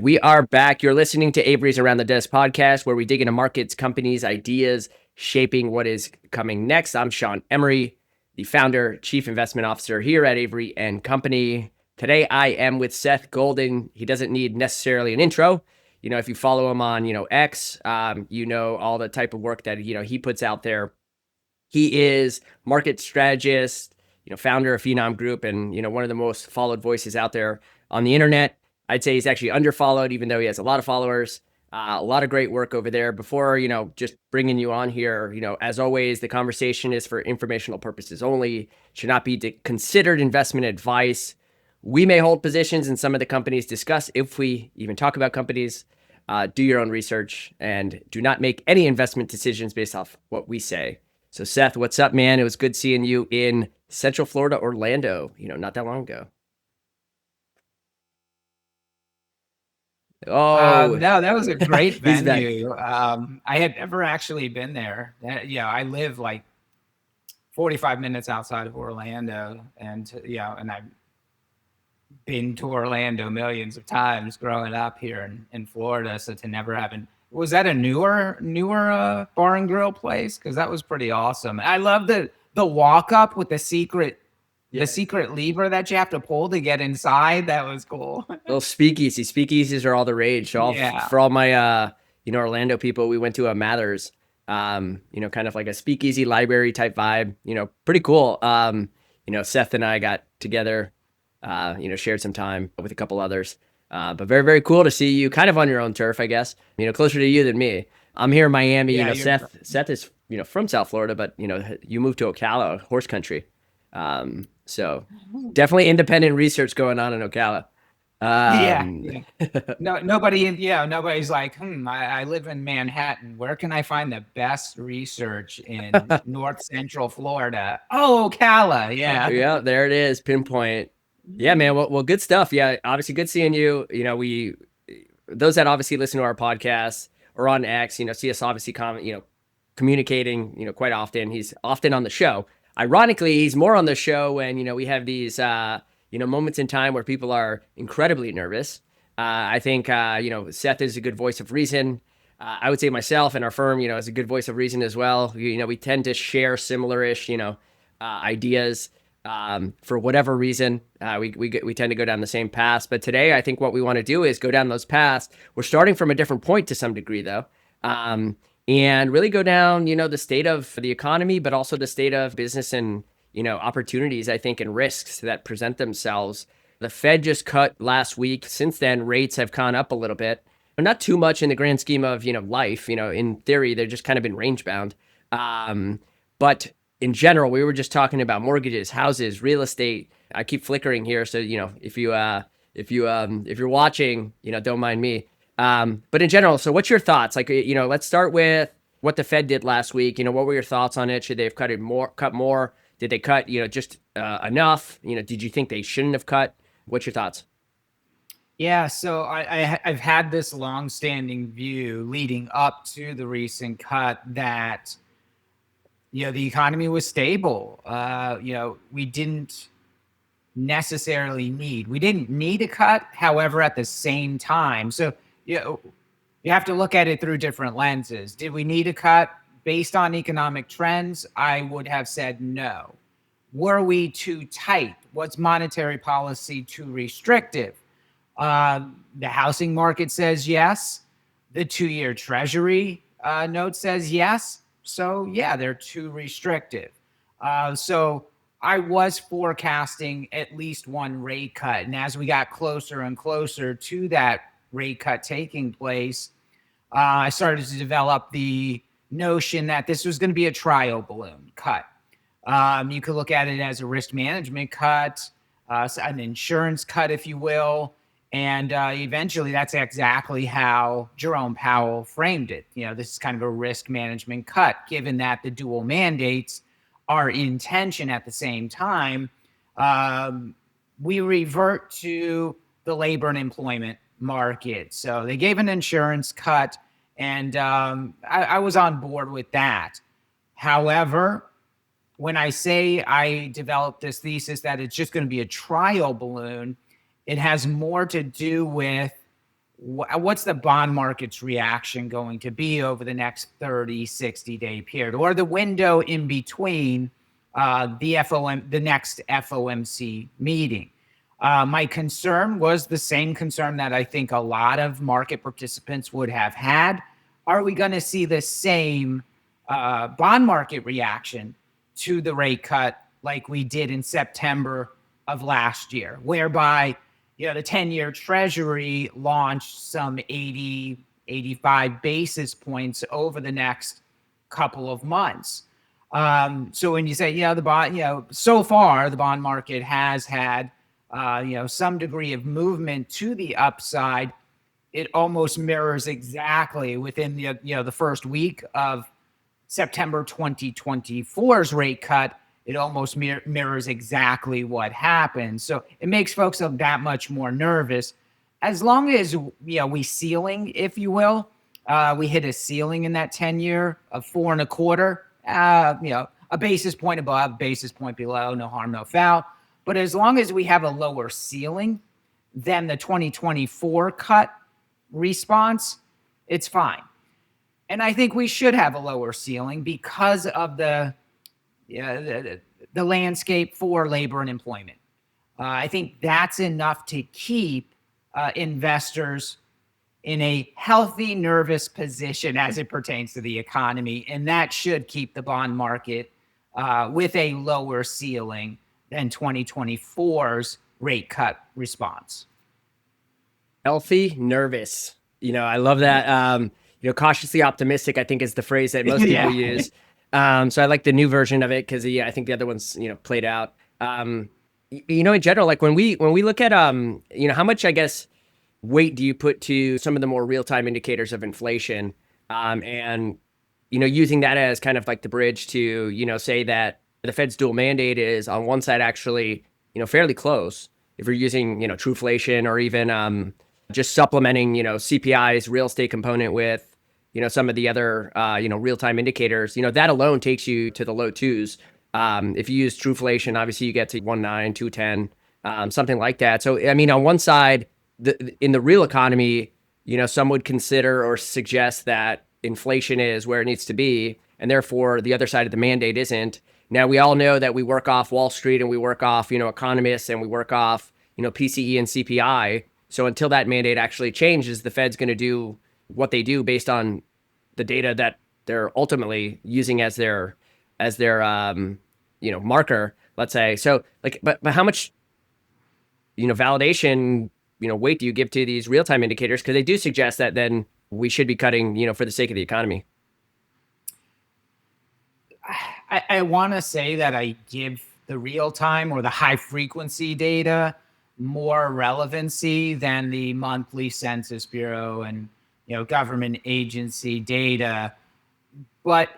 We are back. You're listening to Avory's Around the Desk podcast, where we dig into markets, companies, ideas, shaping what is coming next. I'm Sean Emory, the founder, chief investment officer here at Avory and Company. Today, I am with Seth Golden. He doesn't need necessarily an intro. If you follow him on, X, all the type of work that, he puts out there. He is market strategist, founder of Finom Group, and, one of the most followed voices out there on the internet. I'd say he's actually underfollowed, even though he has a lot of followers. A lot of great work over there. Before, just bringing you on here, as always, the conversation is for informational purposes only. Should not be considered investment advice. We may hold positions in some of the companies discussed. If we even talk about companies, do your own research and do not make any investment decisions based off what we say. So Seth, what's up, man? It was good seeing you in Central Florida, Orlando, not that long ago. Oh, no, that was a great he's back. venue. I had never actually been there. I live like 45 minutes outside of Orlando, and I've been to Orlando millions of times growing up here in Florida. So to never have was that a newer bar and grill place? Because that was pretty awesome. I love the walk up with the secret lever that you have to pull to get inside. That was cool. Little speakeasy. Speakeasies are all the rage. So for all my Orlando people, we went to a Mathers, kind of like a speakeasy library type vibe. Pretty cool. Seth and I got together, shared some time with a couple others. But very, very cool to see you kind of on your own turf, I guess, closer to you than me. I'm here in Miami. Seth is, from South Florida, but, you moved to Ocala, horse country. So definitely independent research going on in Ocala. Nobody's like, I live in Manhattan. Where can I find the best research in North Central Florida? Oh, Ocala. Yeah, there it is. Pinpoint. Yeah, man. Well, good stuff. Yeah, obviously good seeing you. Those that obviously listen to our podcast or on X, see us obviously communicating, quite often. He's often on the show. Ironically, he's more on the show when, we have these, moments in time where people are incredibly nervous. I think, Seth is a good voice of reason. I would say myself and our firm, is a good voice of reason as well. We tend to share similar-ish, ideas. For whatever reason, we tend to go down the same paths. But today, I think what we want to do is go down those paths. We're starting from a different point to some degree, though, and really go down, the state of the economy, but also the state of business and, opportunities, I think, and risks that present themselves. The Fed just cut last week. Since then, rates have gone up a little bit. Not too much in the grand scheme of, life. In theory, they've just kind of been range bound. But in general, we were just talking about mortgages, houses, real estate. I keep flickering here, so if you're watching, don't mind me. But in general, so what's your thoughts? Like, let's start with what the Fed did last week. What were your thoughts on it? Should they have cut more? Did they cut, just enough? Did you think they shouldn't have cut? What's your thoughts? Yeah, so I've had this long-standing view leading up to the recent cut that the economy was stable. We didn't necessarily need a cut. However, at the same time, so you have to look at it through different lenses. Did we need a cut based on economic trends? I would have said no. Were we too tight? Was monetary policy too restrictive? The housing market says yes. The 2-year Treasury note says yes. So yeah, they're too restrictive. So I was forecasting at least one rate cut. And as we got closer and closer to that rate cut taking place, I started to develop the notion that this was going to be a trial balloon cut. You could look at it as a risk management cut, an insurance cut, if you will. And eventually, that's exactly how Jerome Powell framed it. This is kind of a risk management cut, given that the dual mandates are in tension at the same time. We revert to the labor and employment market. So they gave an insurance cut, and I was on board with that. However, when I say I developed this thesis that it's just going to be a trial balloon, it has more to do with what's the bond market's reaction going to be over the next 30, 60-day period, or the window in between the next FOMC meeting. My concern was the same concern that I think a lot of market participants would have had. Are we going to see the same bond market reaction to the rate cut like we did in September of last year, whereby the 10-year Treasury launched some 80, 85 basis points over the next couple of months? So when you say, the bond, so far the bond market has had, some degree of movement to the upside. It almost mirrors exactly within the first week of September 2024's rate cut. It almost mirrors exactly what happened. So it makes folks that much more nervous. As long as we ceiling, if you will, we hit a ceiling in that 10-year of 4.25. A basis point above, basis point below, no harm, no foul. But as long as we have a lower ceiling than the 2024 cut response, it's fine. And I think we should have a lower ceiling because of the landscape for labor and employment. I think that's enough to keep investors in a healthy, nervous position as it pertains to the economy. And that should keep the bond market with a lower ceiling than 2024's rate cut response. Healthy, nervous. I love that. Cautiously optimistic, I think, is the phrase that most people use. So I like the new version of it because I think the other one's played out. In general, like when we look at how much, I guess, weight do you put to some of the more real-time indicators of inflation, and using that as kind of like the bridge to say that the Fed's dual mandate is on one side actually fairly close if you're using Trueflation, or even just supplementing CPI's real estate component with some of the other, real-time indicators, that alone takes you to the low twos. If you use Trueflation, obviously you get to 1.9, 2.10, something like that. So, I mean, on one side, in the real economy, some would consider or suggest that inflation is where it needs to be, and therefore the other side of the mandate isn't. Now, we all know that we work off Wall Street and we work off, economists, and we work off, PCE and CPI. So until that mandate actually changes, the Fed's going to do what they do based on the data that they're ultimately using as their marker, let's say. So but how much validation weight do you give to these real-time indicators, because they do suggest that then we should be cutting for the sake of the economy? I want to say that I give the real-time or the high-frequency data more relevancy than the monthly Census Bureau and government agency data. But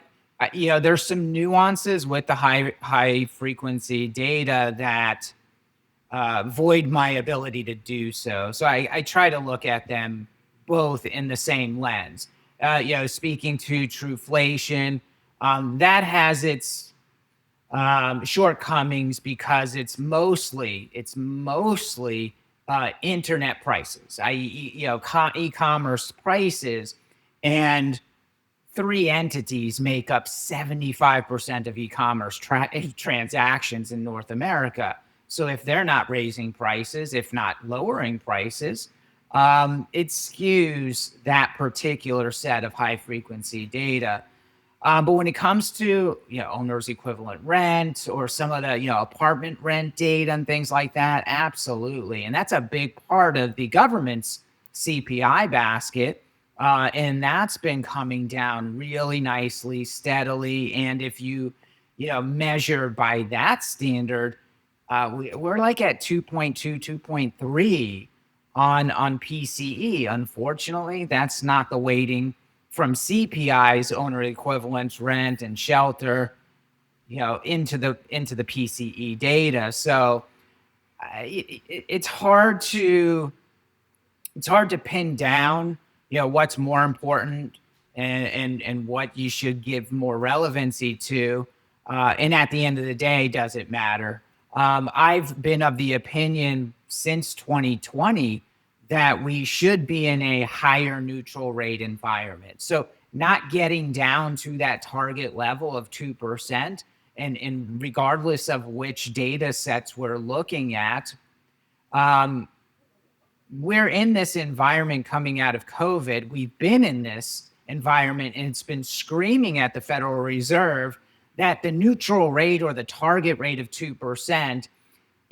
there's some nuances with the high frequency data that void my ability to do so. So I try to look at them both in the same lens. Speaking to Trueflation, that has its shortcomings because it's mostly internet prices, i.e., e-commerce prices, and 3 entities make up 75% of e-commerce transactions in North America. So if they're not raising prices, if not lowering prices, it skews that particular set of high frequency data. But when it comes to owner's equivalent rent or some of the apartment rent data and things like that, absolutely, and that's a big part of the government's CPI basket, and that's been coming down really nicely, steadily. And if you measure by that standard, we're like at 2.2, 2.3 on PCE. Unfortunately, that's not the weighting from CPI's owner equivalents, rent and shelter, into the PCE data. So it's hard to pin down, what's more important and what you should give more relevancy to. And at the end of the day, does it matter? I've been of the opinion since 2020 that we should be in a higher neutral rate environment. So not getting down to that target level of 2%, and regardless of which data sets we're looking at, we're in this environment coming out of COVID. We've been in this environment, and it's been screaming at the Federal Reserve that the neutral rate or the target rate of 2%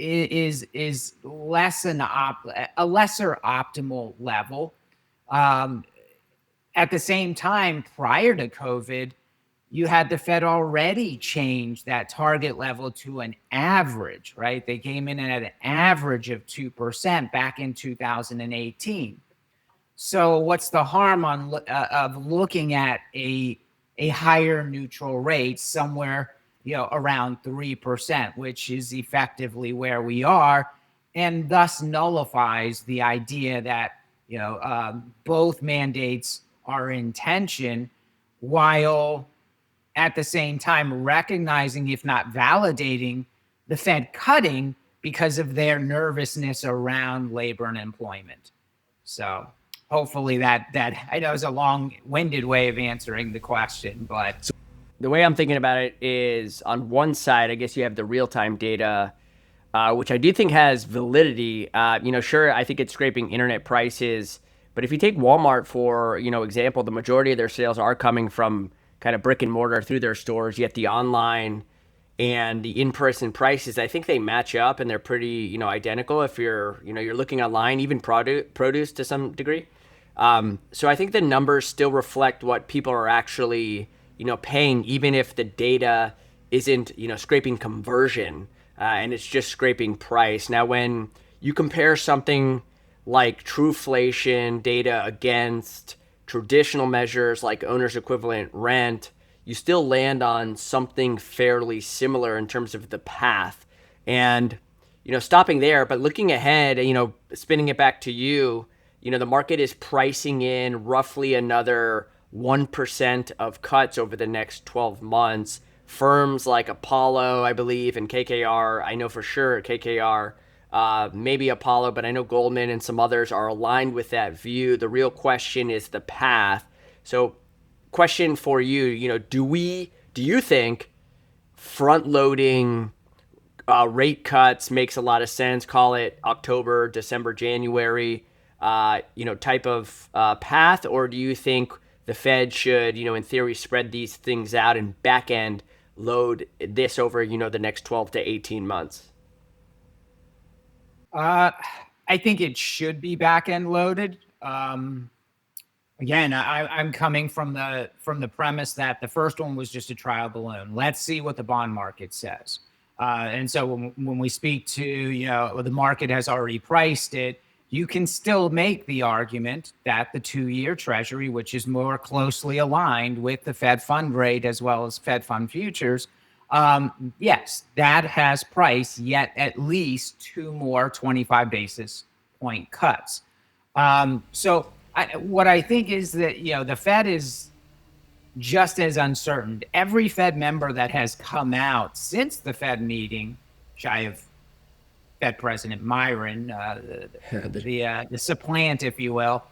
is less a lesser optimal level. At the same time, prior to COVID, you had the Fed already change that target level to an average, right? They came in at an average of 2% back in 2018. So what's the harm of looking at a higher neutral rate somewhere, around 3%, which is effectively where we are, and thus nullifies the idea that both mandates are in tension, while at the same time recognizing, if not validating, the Fed cutting because of their nervousness around labor and employment. So hopefully that I know is a long-winded way of answering the question, but The way I'm thinking about it is, on one side, I guess you have the real-time data, which I do think has validity. Sure, I think it's scraping internet prices, but if you take Walmart for example, the majority of their sales are coming from kind of brick and mortar through their stores. Yet the online and the in-person prices, I think they match up, and they're pretty identical. If you're looking online, even produce to some degree. So I think the numbers still reflect what people are actually paying, even if the data isn't scraping conversion, and it's just scraping price. Now, when you compare something like Trueflation data against traditional measures like owner's equivalent rent, you still land on something fairly similar in terms of the path. And stopping there, but looking ahead, spinning it back to you, the market is pricing in roughly another 1% of cuts over the next 12 months. Firms like Apollo, I believe, and KKR, I know for sure KKR, maybe Apollo, but I know Goldman and some others are aligned with that view. The real question is the path. So question for you, do you think front loading rate cuts makes a lot of sense? Call it October, December, January, type of path, or do you think the Fed should, in theory, spread these things out and back end load this over, the next 12 to 18 months? I think it should be back end loaded. Again, I'm coming from the premise that the first one was just a trial balloon. Let's see what the bond market says. And so when we speak to, the market has already priced it, you can still make the argument that the 2-year Treasury, which is more closely aligned with the Fed fund rate as well as Fed fund futures, yes, that has priced yet at least 2 more 25 basis point cuts. So what I think is that, the Fed is just as uncertain. Every Fed member that has come out since the Fed meeting, shy of Fed President Myron, the supplant, if you will,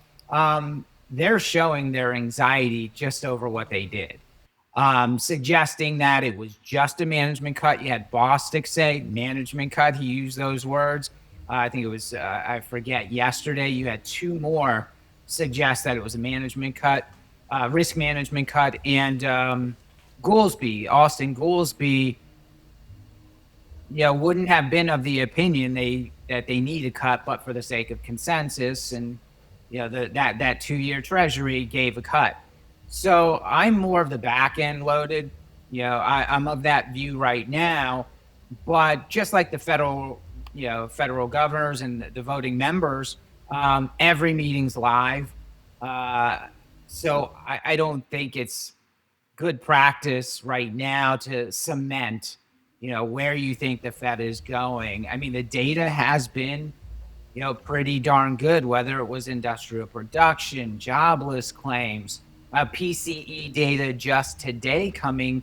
they're showing their anxiety just over what they did, suggesting that it was just a management cut. You had Bostic say management cut. He used those words. I think it was, I forget, yesterday you had 2 more suggest that it was a management cut, risk management cut. And Austin Goolsbee, wouldn't have been of the opinion that they need a cut, but for the sake of consensus, and that 2-year Treasury gave a cut. So I'm more of the back end loaded. I'm of that view right now. But just like the federal governors and the voting members, every meeting's live. So I don't think it's good practice right now to cement where you think the Fed is going. I mean, the data has been, pretty darn good, whether it was industrial production, jobless claims, PCE data just today coming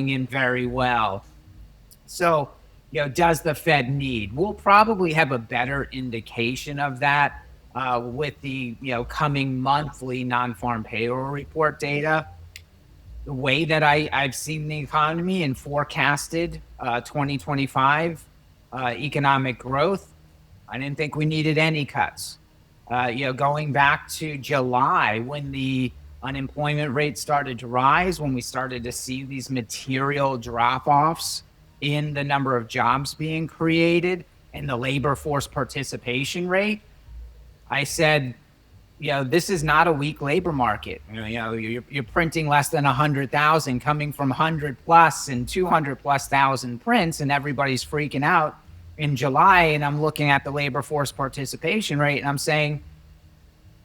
in very well. So, does the Fed need? We'll probably have a better indication of that with the coming monthly non-farm payroll report data. The way that I've seen the economy and forecasted 2025 economic growth, I didn't think we needed any cuts. Going back to July when the unemployment rate started to rise, when we started to see these material drop-offs in the number of jobs being created and the labor force participation rate, I said, this is not a weak labor market. You're printing less than 100,000, coming from 100 plus and 200 plus thousand prints, and everybody's freaking out in July. And I'm looking at the labor force participation rate, and I'm saying,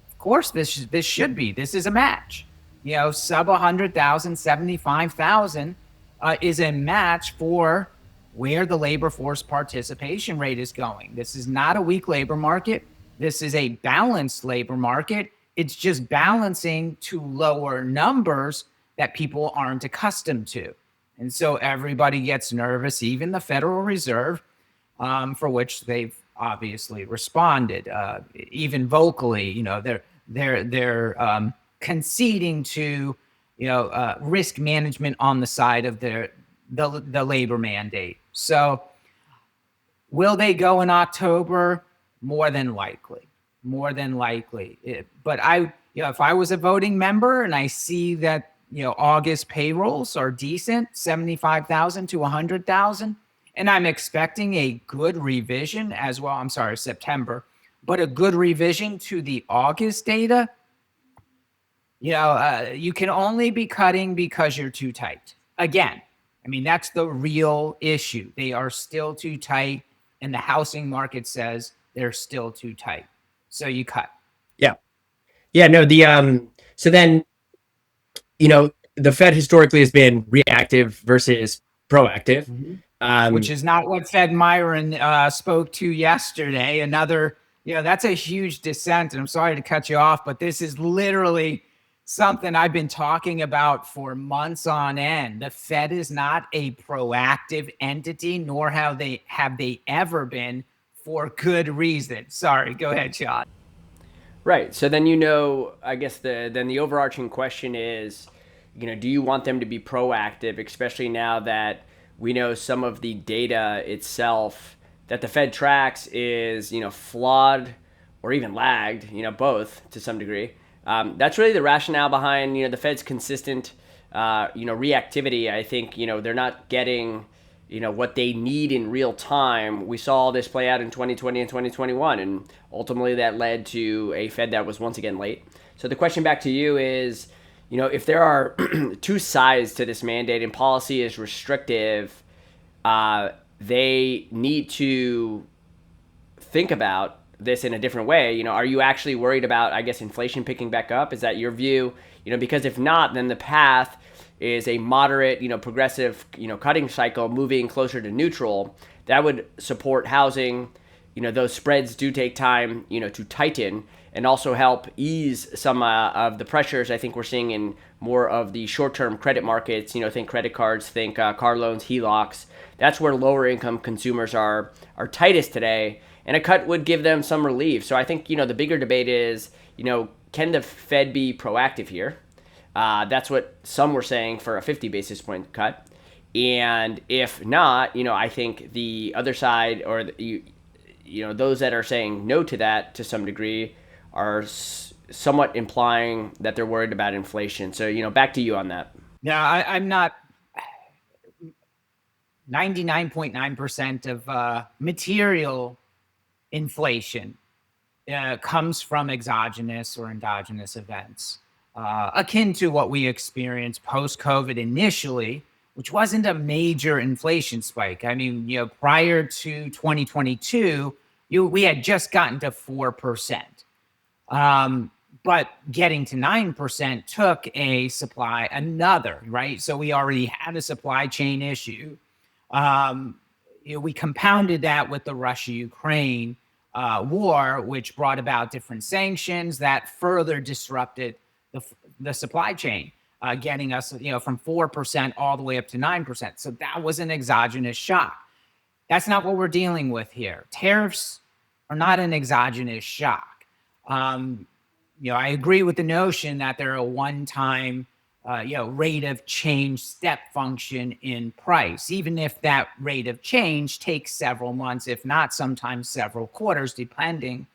of course, this should be. This is a match. Sub 100,000, 75,000 is a match for where the labor force participation rate is going. This is not a weak labor market. This is a balanced labor market. It's just balancing to lower numbers that people aren't accustomed to. And so everybody gets nervous, even the Federal Reserve, for which they've obviously responded, even vocally. They're conceding to risk management on the side of the labor mandate. So will they go in October? More than likely. But if I was a voting member and I see that, August payrolls are decent, 75,000 to 100,000, and I'm expecting a good revision as well. I'm sorry, September, but a good revision to the August data. You can only be cutting because you're too tight. Again, I mean, that's the real issue. They are still too tight, and the housing market says they're still too tight. So you cut. Yeah. Yeah. No, so then, the Fed historically has been reactive versus proactive. Which is not what Fed Myron spoke to yesterday. Another, that's a huge dissent. And I'm sorry to cut you off, but this is literally something I've been talking about for months on end. The Fed is not a proactive entity, nor have they ever been, for good reason. Sorry, go ahead, Sean. Right. So then, I guess the overarching question is, do you want them to be proactive, especially now that we know some of the data itself that the Fed tracks is, flawed or even lagged, both to some degree. That's really the rationale behind, the Fed's consistent, reactivity. I think, they're not getting, what they need in real time. We saw this play out in 2020 and 2021, and ultimately that led to a Fed that was once again late. So the question back to you is, if there are two sides to this mandate and policy is restrictive, they need to think about this in a different way. Are you actually worried about, I guess, inflation picking back up? Is that your view? Because if not, then the path is a moderate, progressive, cutting cycle moving closer to neutral. That would support housing. Those spreads do take time, to tighten and also help ease some of the pressures I think we're seeing in more of the short-term credit markets. Think credit cards, think car loans, HELOCs. That's where lower income consumers are tightest today. And a cut would give them some relief. So I think, the bigger debate is, can the Fed be proactive here? That's what some were saying for a 50 basis point cut. And if not, I think the other side, or those that are saying no to that to some degree, are somewhat implying that they're worried about inflation. So, back to you on that. Yeah, I'm not. 99.9% of material inflation comes from exogenous or endogenous events, akin to what we experienced post-COVID initially, which wasn't a major inflation spike. I mean, prior to 2022, we had just gotten to 4%. But getting to 9% took another, right? So we already had a supply chain issue. We compounded that with the Russia-Ukraine war, which brought about different sanctions that further disrupted the supply chain, getting us, from 4% all the way up to 9%. So that was an exogenous shock. That's not what we're dealing with here. Tariffs are not an exogenous shock. I agree with the notion that they're a one-time, rate of change step function in price, even if that rate of change takes several months, if not sometimes several quarters, depending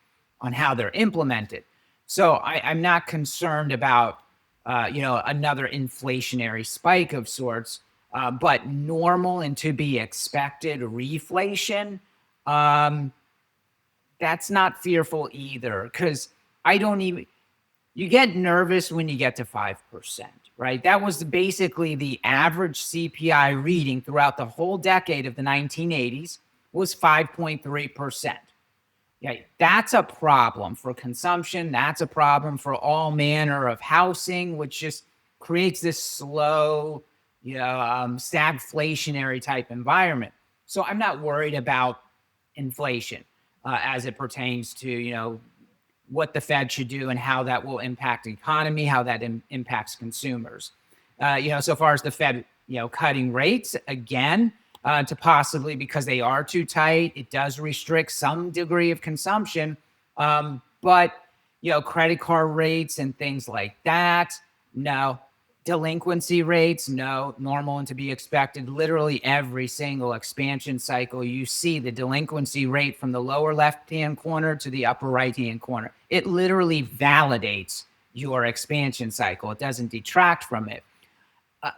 on how they're implemented. So I'm not concerned about, another inflationary spike of sorts, but normal and to be expected reflation, um, that's not fearful either, because I don't even, you get nervous when you get to 5%, right? That was basically the average CPI reading throughout the whole decade of the 1980s was 5.3%. Yeah, that's a problem for consumption. That's a problem for all manner of housing, which just creates this slow, stagflationary type environment. So I'm not worried about inflation as it pertains to, what the Fed should do and how that will impact the economy, how that impacts consumers. So far as the Fed, cutting rates again, to possibly, because they are too tight, it does restrict some degree of consumption. But credit card rates and things like that, no. Delinquency rates, no. Normal and to be expected. Literally every single expansion cycle, you see the delinquency rate from the lower left-hand corner to the upper right-hand corner. It literally validates your expansion cycle. It doesn't detract from it.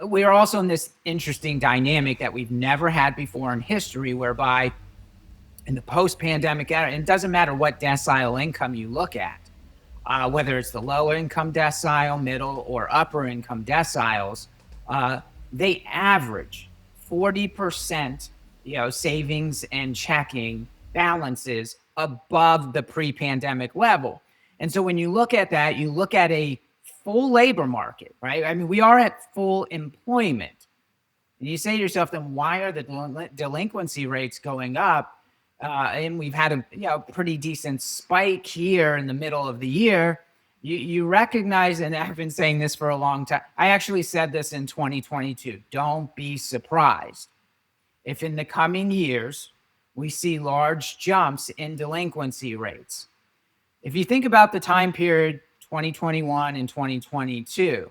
We are also in this interesting dynamic that we've never had before in history, whereby in the post-pandemic era, and it doesn't matter what decile income you look at, whether it's the low income decile, middle, or upper income deciles, they average 40%, savings and checking balances above the pre-pandemic level. And so when you look at that, you look at a full labor market, right? I mean, we are at full employment. And you say to yourself, then why are the delinquency rates going up? And we've had a pretty decent spike here in the middle of the year. You recognize, and I've been saying this for a long time. I actually said this in 2022. Don't be surprised if in the coming years we see large jumps in delinquency rates. If you think about the time period 2021 and 2022,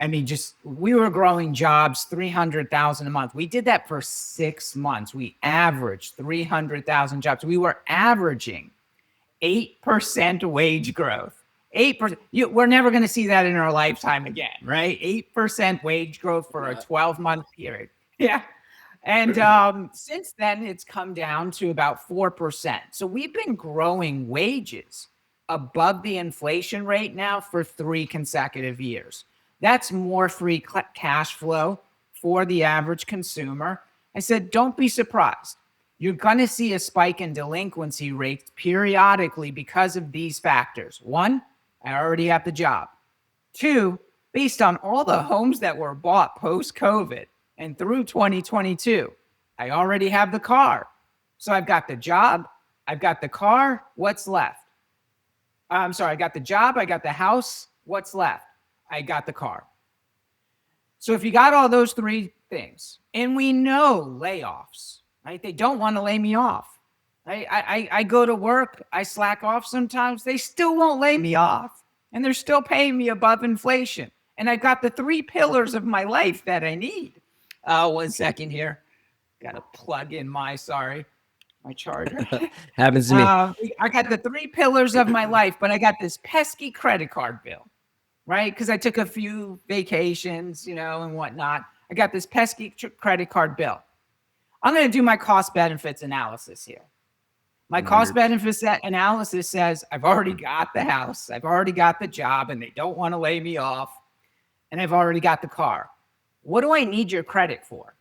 I mean, we were growing jobs 300,000 a month. We did that for 6 months. We averaged 300,000 jobs. We were averaging 8% wage growth. 8%. We're never going to see that in our lifetime again, right? 8% wage growth for a 12-month period. Yeah. And since then, it's come down to about 4%. So we've been growing wages above the inflation rate now for 3 consecutive years. That's more free cash flow for the average consumer. I said, don't be surprised. You're going to see a spike in delinquency rates periodically because of these factors. 1, I already have the job. 2, based on all the homes that were bought post-COVID and through 2022, I already have the car. So I've got the job, I've got the car, what's left? I'm sorry, I got the job, I got the house, what's left? I got the car. So if you got all those 3 things, and we know layoffs, right? They don't want to lay me off. I go to work, I slack off sometimes, they still won't lay me off. And they're still paying me above inflation. And I've got the 3 pillars of my life that I need. 1 second here. Got to plug in my charger. Happens to me. I got the 3 pillars of my life, but I got this pesky credit card bill. Right? Because I took a few vacations, and whatnot. I got this pesky credit card bill. I'm going to do my cost benefits analysis here. My cost benefits analysis says I've already got the house, I've already got the job, and they don't want to lay me off, and I've already got the car. What do I need your credit for?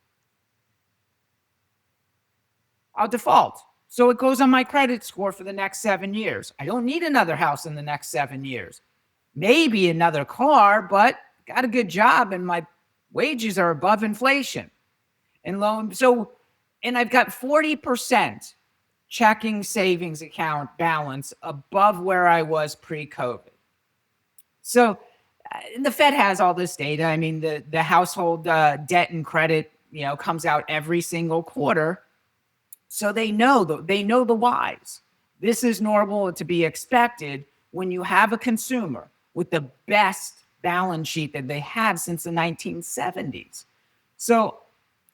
I'll default. So it goes on my credit score for the next 7 years. I don't need another house in the next 7 years. Maybe another car, but got a good job and my wages are above inflation. And I've got 40% checking savings account balance above where I was pre-COVID. So the Fed has all this data. I mean, the household debt and credit, comes out every single quarter. So they know the whys. This is normal to be expected when you have a consumer with the best balance sheet that they had since the 1970s. So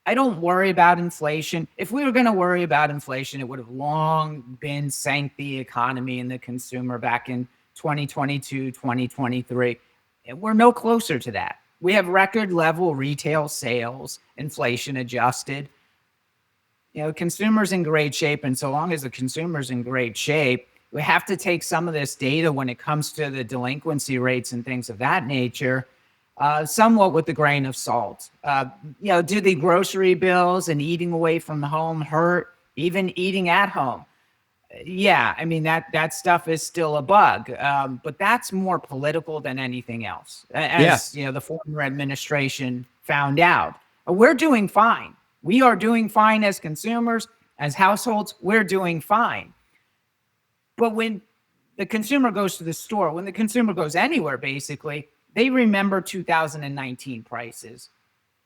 I don't worry about inflation. If we were going to worry about inflation, it would have long been sank the economy and the consumer back in 2022, 2023. And we're no closer to that. We have record level retail sales, inflation adjusted. Consumers in great shape. And so long as the consumer's in great shape, we have to take some of this data when it comes to the delinquency rates and things of that nature, somewhat with a grain of salt. Do the grocery bills and eating away from home hurt? Even eating at home? Yeah, I mean, that stuff is still a bug, but that's more political than anything else. As the former administration found out, we're doing fine. We are doing fine as consumers, as households. We're doing fine. But when the consumer goes to the store, when the consumer goes anywhere, basically, they remember 2019 prices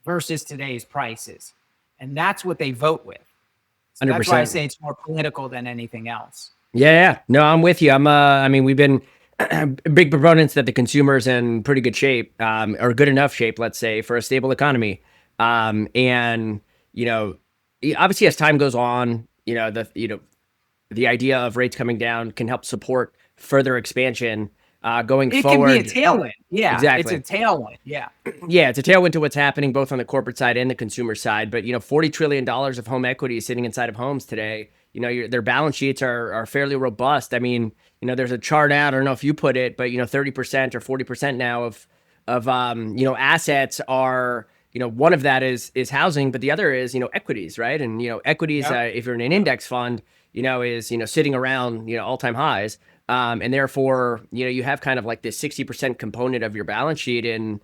versus today's prices, and that's what they vote with. So that's why I say it's more political than anything else. Yeah. No, I'm with you. I mean, we've been big proponents that the consumer's in pretty good shape, or good enough shape, let's say, for a stable economy. And, obviously as time goes on, the idea of rates coming down can help support further expansion, going forward. It can be a tailwind. Yeah, exactly. It's a tailwind. Yeah. Yeah, it's a tailwind to what's happening both on the corporate side and the consumer side. But $40 trillion of home equity is sitting inside of homes today. Their balance sheets are fairly robust. I mean, there's a chart out. I don't know if you put it, but 30% or 40% now of assets are, one of that is housing, but the other is equities, right? And equities, if you're in an index fund, is sitting around all-time highs. And therefore, you have kind of like this 60% component of your balance sheet in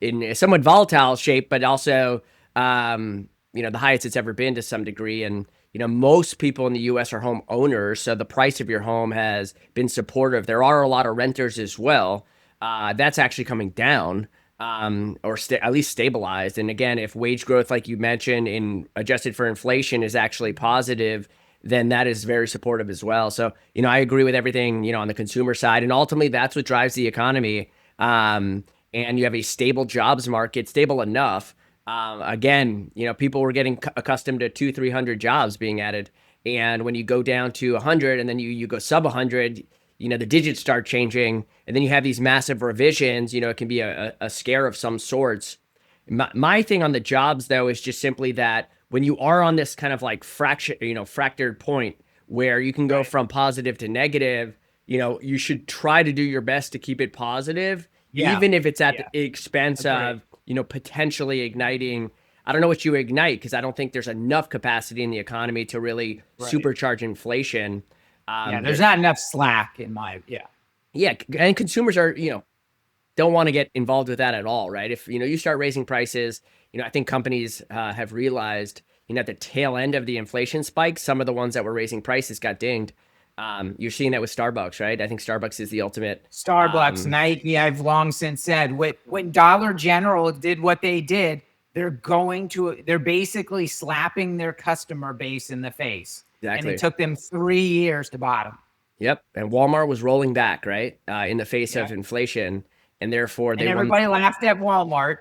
a somewhat volatile shape, but also, the highest it's ever been to some degree. And, most people in the U.S. are home owners, so the price of your home has been supportive. There are a lot of renters as well. That's actually coming down, or at least stabilized. And again, if wage growth, like you mentioned, adjusted for inflation is actually positive, then that is very supportive as well. So, I agree with everything, on the consumer side. And ultimately, that's what drives the economy. And you have a stable jobs market, stable enough. Again, people were getting accustomed to 200-300 jobs being added. And when you go down to 100 and then you go sub 100, the digits start changing. And then you have these massive revisions, it can be a scare of some sorts. My thing on the jobs, though, is just simply that when you are on this kind of like fractured point where you can go from positive to negative, you should try to do your best to keep it positive, even if it's at the expense of, potentially igniting. I don't know what you ignite, because I don't think there's enough capacity in the economy to really supercharge inflation. There's not enough slack in my, Yeah, and consumers are, don't want to get involved with that at all, right? If, you start raising prices, I think companies have realized, at the tail end of the inflation spike, some of the ones that were raising prices got dinged. You're seeing that with Starbucks, right? I think Starbucks is the ultimate. Starbucks, Nike, I've long since said, when Dollar General did what they did, they're basically slapping their customer base in the face. Exactly. And it took them 3 years to bottom. Yep. And Walmart was rolling back, right? In the face of inflation. And therefore everybody laughed at Walmart.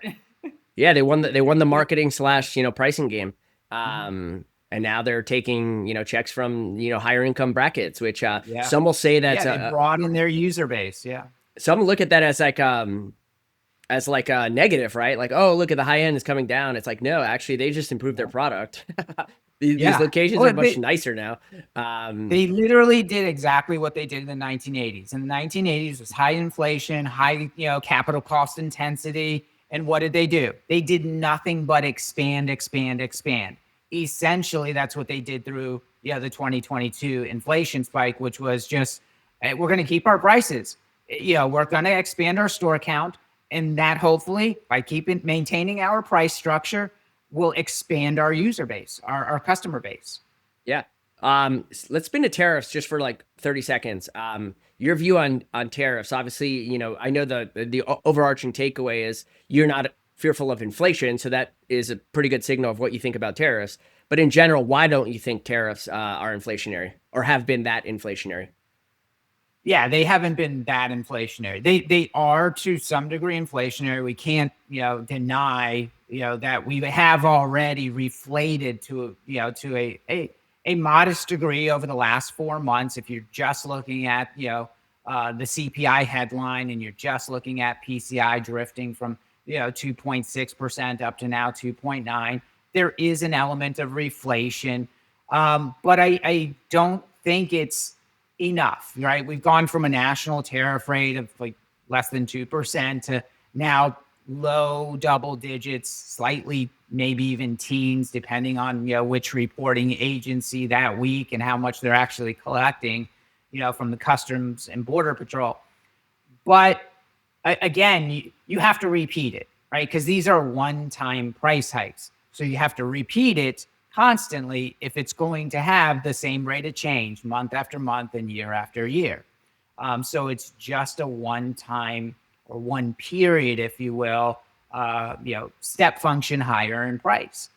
Yeah, they won the marketing / pricing game. And now they're taking, checks from, higher income brackets, which some will say that's they broaden their user base. Yeah. Some look at that as like a negative, right? Like, oh, look at the high end is coming down. It's like, no, actually they just improved their product. These locations are much nicer now. They literally did exactly what they did in the 1980s. In the 1980s was high inflation, high, capital cost intensity. And what did they do? They did nothing but expand. Essentially, that's what they did through the 2022 inflation spike, which was just, hey, we're going to keep our prices. We're going to expand our store count. And that hopefully, by maintaining our price structure, will expand our user base, our customer base. Yeah. Let's spin to tariffs just for like 30 seconds. Your view on tariffs. Obviously, I know the overarching takeaway is you're not fearful of inflation, so that is a pretty good signal of what you think about tariffs. But in general, why don't you think tariffs are inflationary or have been that inflationary? Yeah, they haven't been that inflationary. They are to some degree inflationary. We can't, deny, that we have already reflated to, to a modest degree over the last 4 months. If you're just looking at, the CPI headline and you're just looking at PCI drifting from, 2.6% up to now 2.9, there is an element of reflation. But I don't think it's enough, right? We've gone from a national tariff rate of like less than 2% to now low double digits, slightly maybe even teens, depending on which reporting agency that week and how much they're actually collecting, from the Customs and Border Patrol. But again, you have to repeat it, right? Because these are one-time price hikes, so you have to repeat it constantly if it's going to have the same rate of change month after month and year after year. So it's just a one-time or one period, if you will, step function higher in price.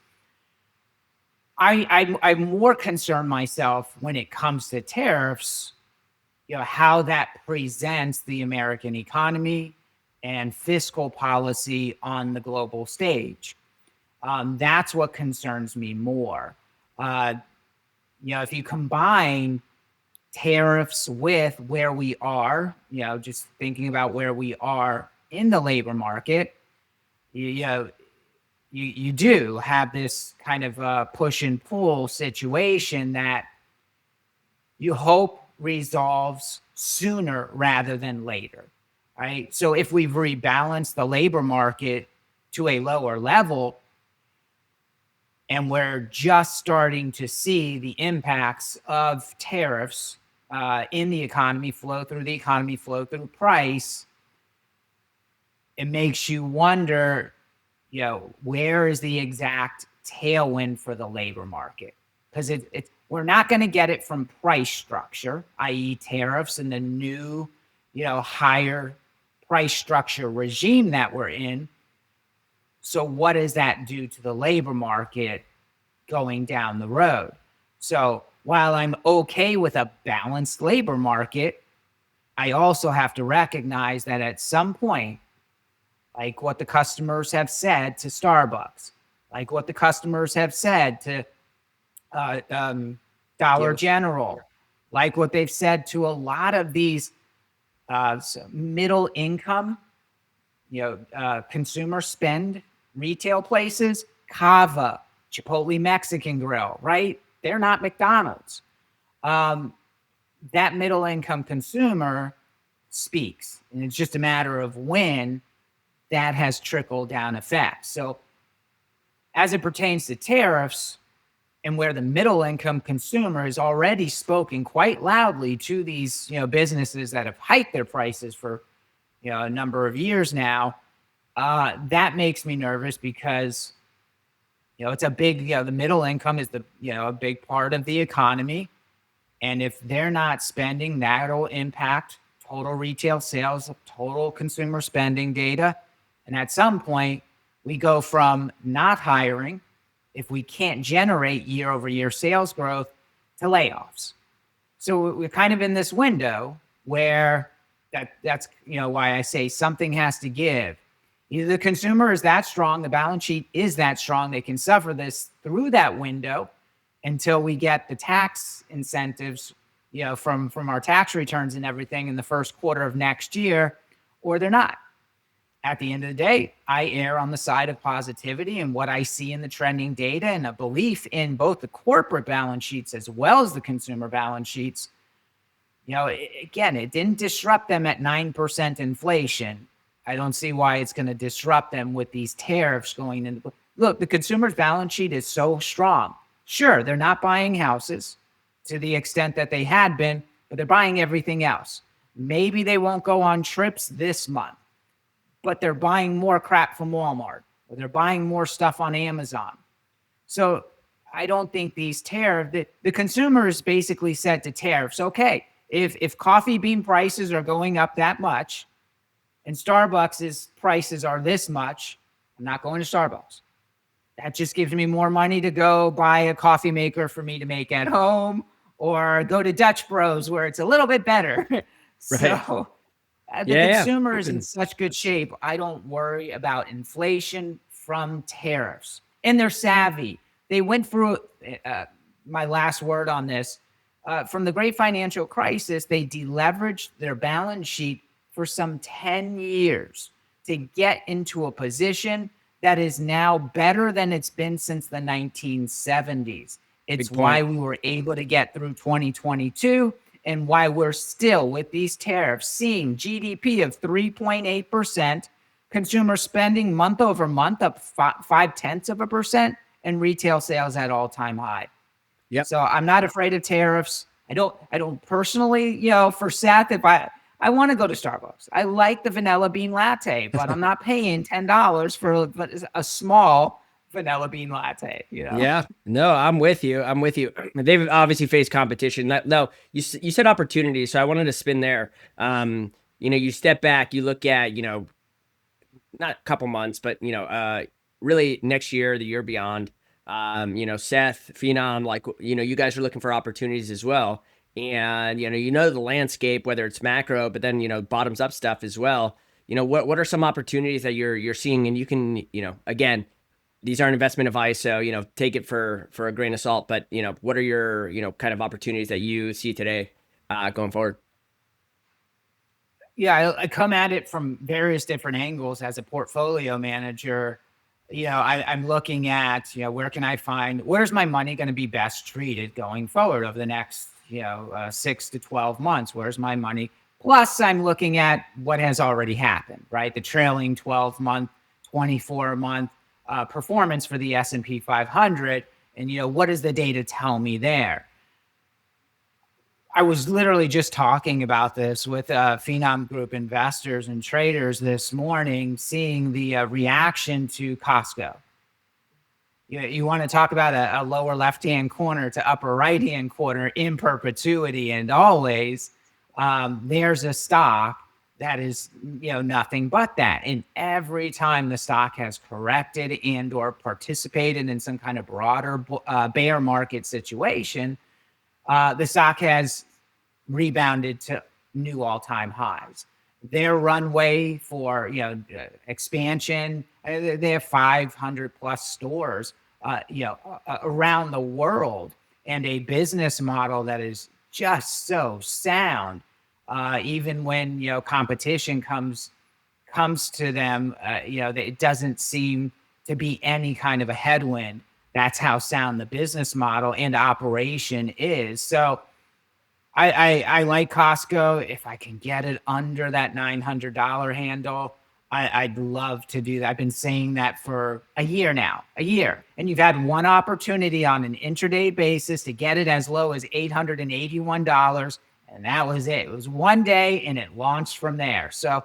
I'm more concerned myself when it comes to tariffs, how that presents the American economy and fiscal policy on the global stage. That's what concerns me more. If you combine tariffs with where we are, just thinking about where we are in the labor market, you do have this kind of push and pull situation that you hope resolves sooner rather than later, right? So if we've rebalanced the labor market to a lower level, and we're just starting to see the impacts of tariffs in the economy, flow through price, it makes you wonder, where is the exact tailwind for the labor market? Because we're not going to get it from price structure, i.e. tariffs and the new, higher price structure regime that we're in. So what does that do to the labor market going down the road? So while I'm okay with a balanced labor market, I also have to recognize that at some point, like what the customers have said to Starbucks, like what the customers have said to Dollar General, like what they've said to a lot of these middle income, consumer spend retail places, Kava, Chipotle Mexican Grill, right? They're not McDonald's. That middle income consumer speaks, and it's just a matter of when that has trickled down effect. So as it pertains to tariffs and where the middle income consumer has already spoken quite loudly to these, businesses that have hiked their prices for, a number of years now, that makes me nervous because, it's a big, the middle income is a big part of the economy. And if they're not spending, that'll impact total retail sales, total consumer spending data. And at some point, we go from not hiring, if we can't generate year over year sales growth, to layoffs. So we're kind of in this window where that's why I say something has to give. Either the consumer is that strong, the balance sheet is that strong, they can suffer this through that window until we get the tax incentives, from our tax returns and everything in the first quarter of next year, or they're not. At the end of the day, I err on the side of positivity and what I see in the trending data and a belief in both the corporate balance sheets as well as the consumer balance sheets. Again, it didn't disrupt them at 9% inflation. I don't see why it's going to disrupt them with these tariffs going in. Look, the consumer's balance sheet is so strong. Sure, they're not buying houses to the extent that they had been, but they're buying everything else. Maybe they won't go on trips this month, but they're buying more crap from Walmart, or they're buying more stuff on Amazon. So I don't think these tariffs, the consumer is basically said to tariffs, okay, if coffee bean prices are going up that much and Starbucks' prices are this much, I'm not going to Starbucks. that just gives me more money to go buy a coffee maker for me to make at home, or go to Dutch Bros where it's a little bit better. Right. So the Yeah, consumer is yeah. in such good shape. I don't worry about inflation from tariffs, and they're savvy. They went through my last word on this. From the great financial crisis, they deleveraged their balance sheet for some 10 years to get into a position that is now better than it's been since the 1970s. It's Big point. why we were able to get through 2022, and why we're still, with these tariffs, seeing GDP of 3.8%, consumer spending month over month up 0.5%, and retail sales at all-time high. Yep. So I'm not afraid of tariffs. I don't personally, for Seth, if I want to go to Starbucks, I like the vanilla bean latte, but I'm not paying $10 for a small vanilla bean latte. Yeah, no, I'm with you. I'm with you. They've obviously faced competition. No, you said opportunity, so I wanted to spin there. You step back, you look at, not a couple months, but really next year, the year beyond. Seth, Finom, like you guys are looking for opportunities as well, and the landscape, whether it's macro, but then bottoms up stuff as well. What are some opportunities that you're seeing, and you can again, these aren't investment advice, so take it for a grain of salt. But what are your kind of opportunities that you see today going forward? Yeah, I come at it from various different angles as a portfolio manager. I'm looking at, where's my money going to be best treated going forward over the next, 6 to 12 months? Where's my money? Plus, I'm looking at what has already happened, right? The trailing 12-month, 24-month performance for the S&P 500. And, what does the data tell me there? I was literally just talking about this with Finom Group investors and traders this morning, seeing the reaction to Costco. You want to talk about a lower left-hand corner to upper right-hand corner in perpetuity and always. There's a stock that is nothing but that. And every time the stock has corrected and or participated in some kind of broader bear market situation, the stock has rebounded to new all-time highs. Their runway for expansion, they have 500 plus stores around the world, and a business model that is just so sound. Even when competition comes to them, it doesn't seem to be any kind of a headwind. That's how sound the business model and operation is. So I like Costco. If I can get it under that $900 handle, I'd love to do that. I've been saying that for a year now, and you've had one opportunity on an intraday basis to get it as low as $881, and that was it. It was one day, and it launched from there. So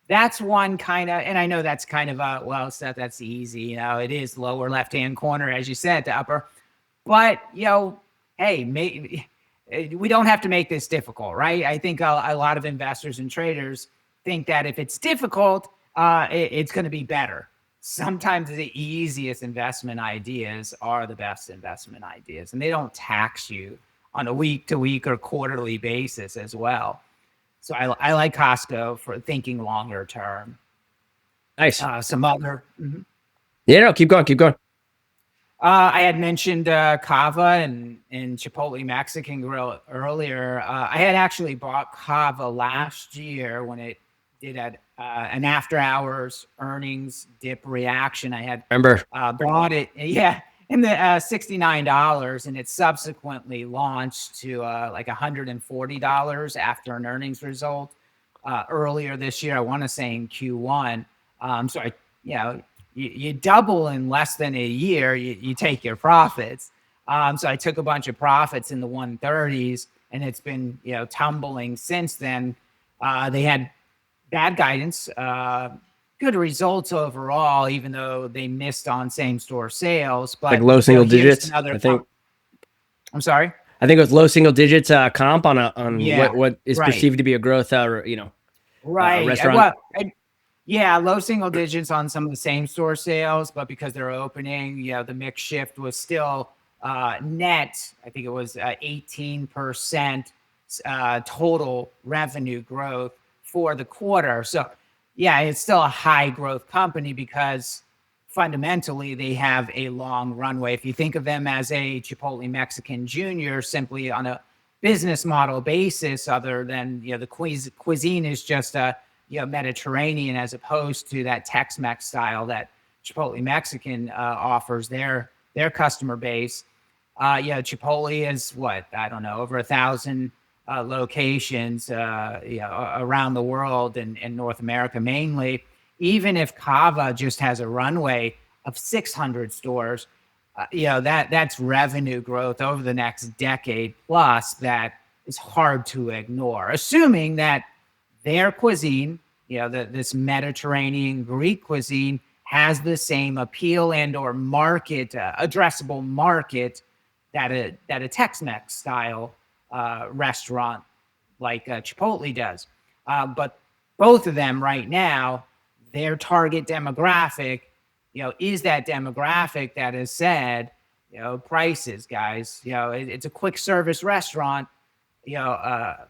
that's one kind of, and I know that's kind of well, Seth, that's easy. It is lower left-hand corner, as you said, to upper, but hey, maybe we don't have to make this difficult, right? I think a lot of investors and traders think that if it's difficult, it's going to be better. Sometimes the easiest investment ideas are the best investment ideas, and they don't tax you on a week-to-week or quarterly basis as well. So I like Costco for thinking longer term. Nice. Some other. Yeah, no, keep going, keep going. I had mentioned Kava and Chipotle Mexican Grill earlier. I had actually bought Kava last year when it did an after hours earnings dip reaction. I had Remember? bought it, in the $69, and it subsequently launched to like $140 after an earnings result earlier this year. I want to say in Q1. So you double in less than a year, you take your profits. So I took a bunch of profits in the 130s, and it's been tumbling since then. They had bad guidance, good results overall, even though they missed on same store sales. But Like low single digits, I think. I'm sorry. I think it was low single digits comp on Yeah, what is right. perceived to be a growth, Right. restaurant. Well, Yeah, low single digits on some of the same store sales, but because they're opening, the mix shift was still net. I think it was 18% total revenue growth for the quarter. So, yeah, it's still a high growth company because fundamentally they have a long runway. If you think of them as a Chipotle Mexican Junior, simply on a business model basis, other than the cuisine is just a Mediterranean as opposed to that Tex-Mex style that Chipotle Mexican offers their customer base. Chipotle is what, I don't know, over 1,000 locations around the world and in North America mainly. Even if Kava just has a runway of 600 stores, that's revenue growth over the next decade plus that is hard to ignore, assuming that their cuisine, this Mediterranean Greek cuisine, has the same appeal and or market addressable market that a Tex-Mex style restaurant like Chipotle does. But both of them right now, their target demographic, is that demographic that has said, prices, guys, it's a quick service restaurant, a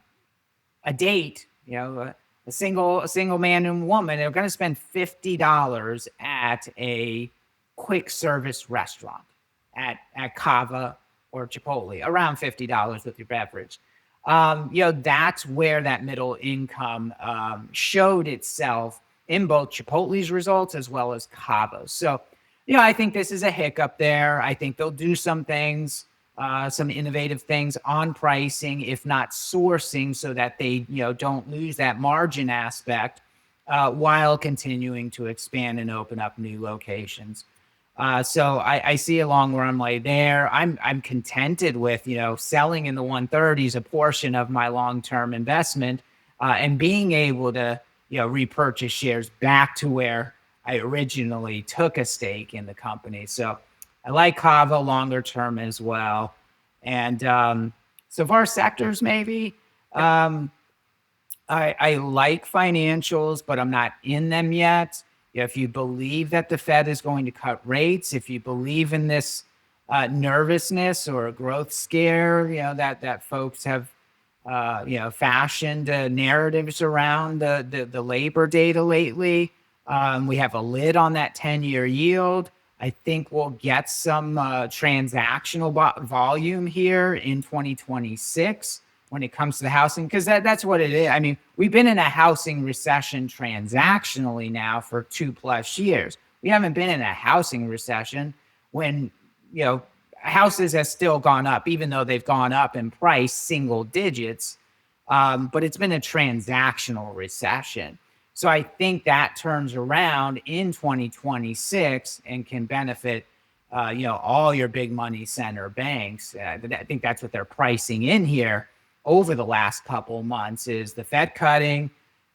date, a single man and woman, they're going to spend $50 at a quick service restaurant at Kava or Chipotle, around $50 with your beverage. That's where that middle income showed itself in both Chipotle's results as well as Kava's. So, I think this is a hiccup there. I think they'll do some things, some innovative things on pricing, if not sourcing, so that they, don't lose that margin aspect while continuing to expand and open up new locations. So I see a long runway there. I'm contented with, selling in the 130s a portion of my long-term investment and being able to, repurchase shares back to where I originally took a stake in the company. So I like Kava longer term as well. And so far sectors, maybe. I like financials, but I'm not in them yet. If you believe that the Fed is going to cut rates, if you believe in this nervousness or a growth scare, that folks have, fashioned narratives around the labor data lately. We have a lid on that 10-year yield. I think we'll get some transactional volume here in 2026 when it comes to the housing, because that's what it is. I mean, we've been in a housing recession transactionally now for 2+ years. We haven't been in a housing recession when, houses have still gone up, even though they've gone up in price single digits. But it's been a transactional recession. So I think that turns around in 2026 and can benefit, all your big money center banks. I think that's what they're pricing in here over the last couple months, is the Fed cutting,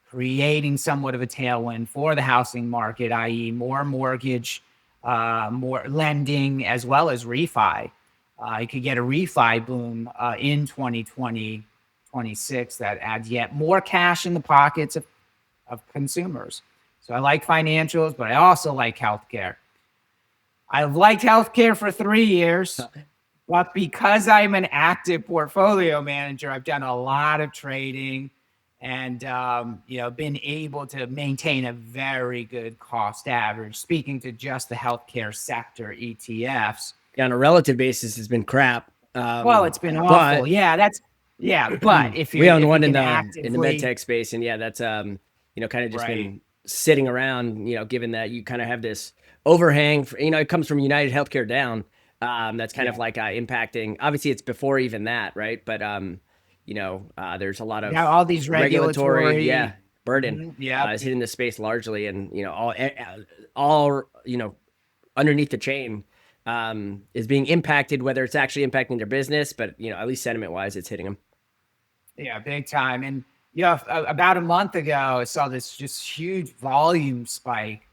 creating somewhat of a tailwind for the housing market, i.e. more mortgage, more lending, as well as refi. You could get a refi boom in 2026 that adds yet more cash in the pockets of consumers. So I like financials, but I also like healthcare. I've liked healthcare for 3 years, but because I'm an active portfolio manager, I've done a lot of trading and, been able to maintain a very good cost average, speaking to just the healthcare sector ETFs. Yeah, on a relative basis, it's been crap. Well, it's been awful. But if we own one in the medtech space, and that's kind of just been sitting around, given that you kind of have this overhang for, it comes from United Healthcare down. That's kind of like impacting, obviously it's before even that, right? But there's a lot of all these regulatory burden is hitting the space largely, and all underneath the chain is being impacted, whether it's actually impacting their business, but at least sentiment wise, it's hitting them. Yeah, big time. And about a month ago, I saw this just huge volume spike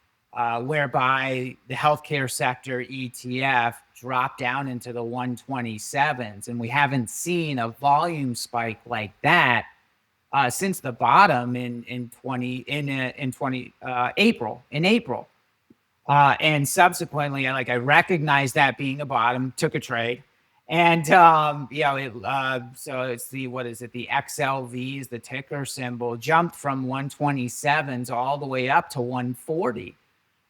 whereby the healthcare sector ETF dropped down into the 127s. And we haven't seen a volume spike like that since the bottom in 20 April, and subsequently, I recognized that being a bottom, took a trade, and so it's the, what is it, the XLV is the ticker symbol, jumped from 127s all the way up to 140.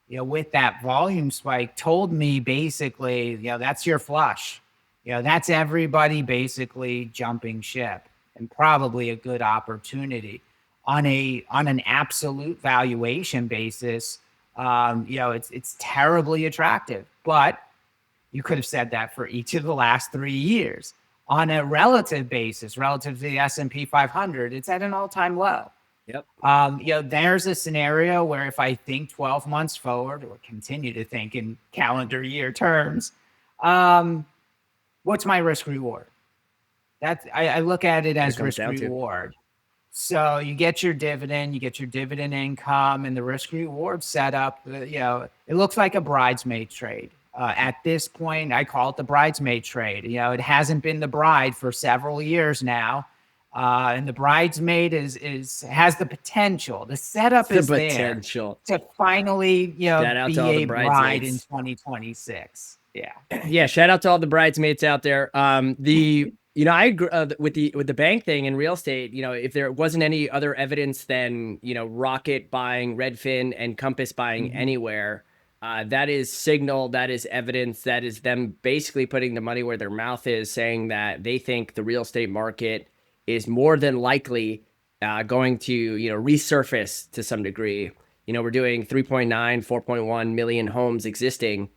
With that volume spike, told me basically, that's your flush. That's everybody basically jumping ship, and probably a good opportunity on an absolute valuation basis. It's terribly attractive, but you could have said that for each of the last 3 years. On a relative basis, relative to the S&P 500, it's at an all-time low. Yep. There's a scenario where if I think 12 months forward, or continue to think in calendar year terms, what's my risk reward? I look at it as risk reward. So you get your dividend, income, and the risk reward setup. It looks like a bridesmaid trade. At this point, I call it the bridesmaid trade. It hasn't been the bride for several years now. And the bridesmaid has the potential. The setup is there to finally, be a bride in 2026. Yeah. Yeah. Shout out to all the bridesmaids out there. I agree with the bank thing in real estate. If there wasn't any other evidence than Rocket buying Redfin and Compass buying Anywhere, that is signal, that is evidence, that is them basically putting the money where their mouth is, saying that they think the real estate market is more than likely going to resurface to some degree. We're doing 3.9, 4.1 million homes existing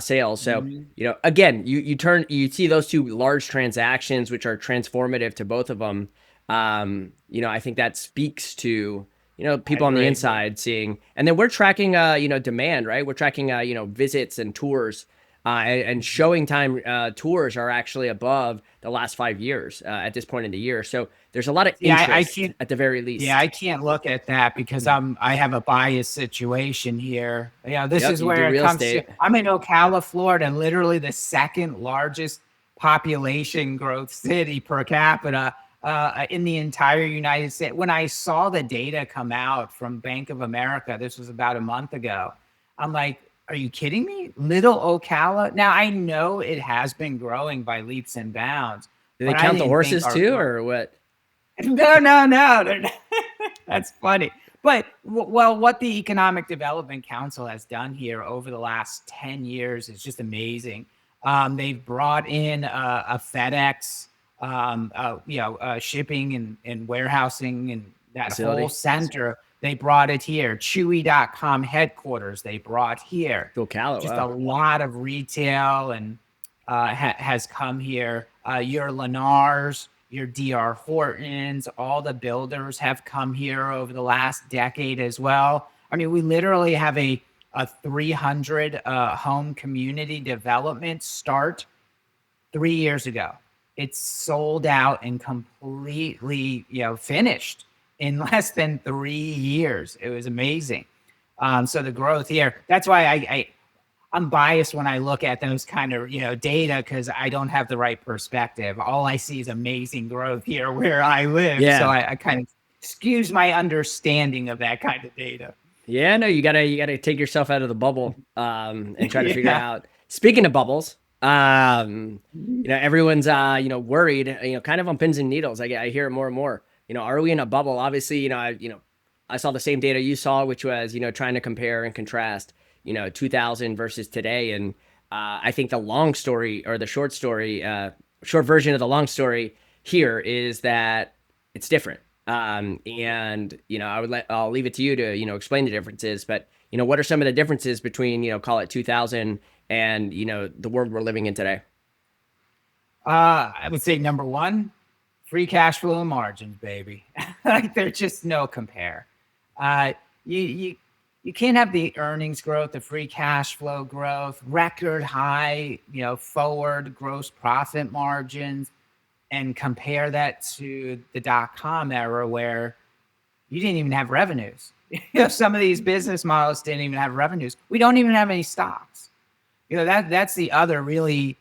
sales. So, again, you see those two large transactions, which are transformative to both of them. I think that speaks to, people on the inside seeing, and then we're tracking, demand, right? We're tracking, visits and tours, and showing time tours are actually above the last 5 years at this point in the year. So there's a lot of interest at the very least. Yeah, I can't look at that because I have a biased situation here. This is where it comes to. I'm in Ocala, Florida, literally the second largest population growth city per capita in the entire United States. When I saw the data come out from Bank of America, this was about a month ago, I'm like, are you kidding me? Little Ocala? Now, I know it has been growing by leaps and bounds. Do they count the horses too, or what? No. That's funny. But, what the Economic Development Council has done here over the last 10 years is just amazing. They've brought in a FedEx, shipping and warehousing and that whole center. They brought it here. Chewy.com headquarters, they brought here. Ocala, just a lot of retail and has come here. Your Lennars, your DR Hortons, all the builders have come here over the last decade as well. I mean, we literally have a 300 home community development start 3 years ago. It's sold out and completely, finished in less than 3 years. It was amazing. So the growth here, that's why I'm biased when I look at those kind of, data, because I don't have the right perspective. All I see is amazing growth here where I live. Yeah. So I kind of skews my understanding of that kind of data. Yeah, no, you gotta take yourself out of the bubble and try to figure out. Speaking of bubbles, everyone's worried, kind of on pins and needles. I hear it more and more. Are we in a bubble? Obviously, I saw the same data you saw, which was, trying to compare and contrast, 2000 versus today. And I think the long story, or the short story, short version of the long story here is that it's different. And, I'll leave it to you to, explain the differences, but, what are some of the differences between, call it 2000 and, the world we're living in today? I would say number one, free cash flow margins, baby. There's just no compare. You can't have the earnings growth, the free cash flow growth, record high, forward gross profit margins, and compare that to the .com era where you didn't even have revenues. Some of these business models didn't even have revenues. We don't even have any stocks. That's the other really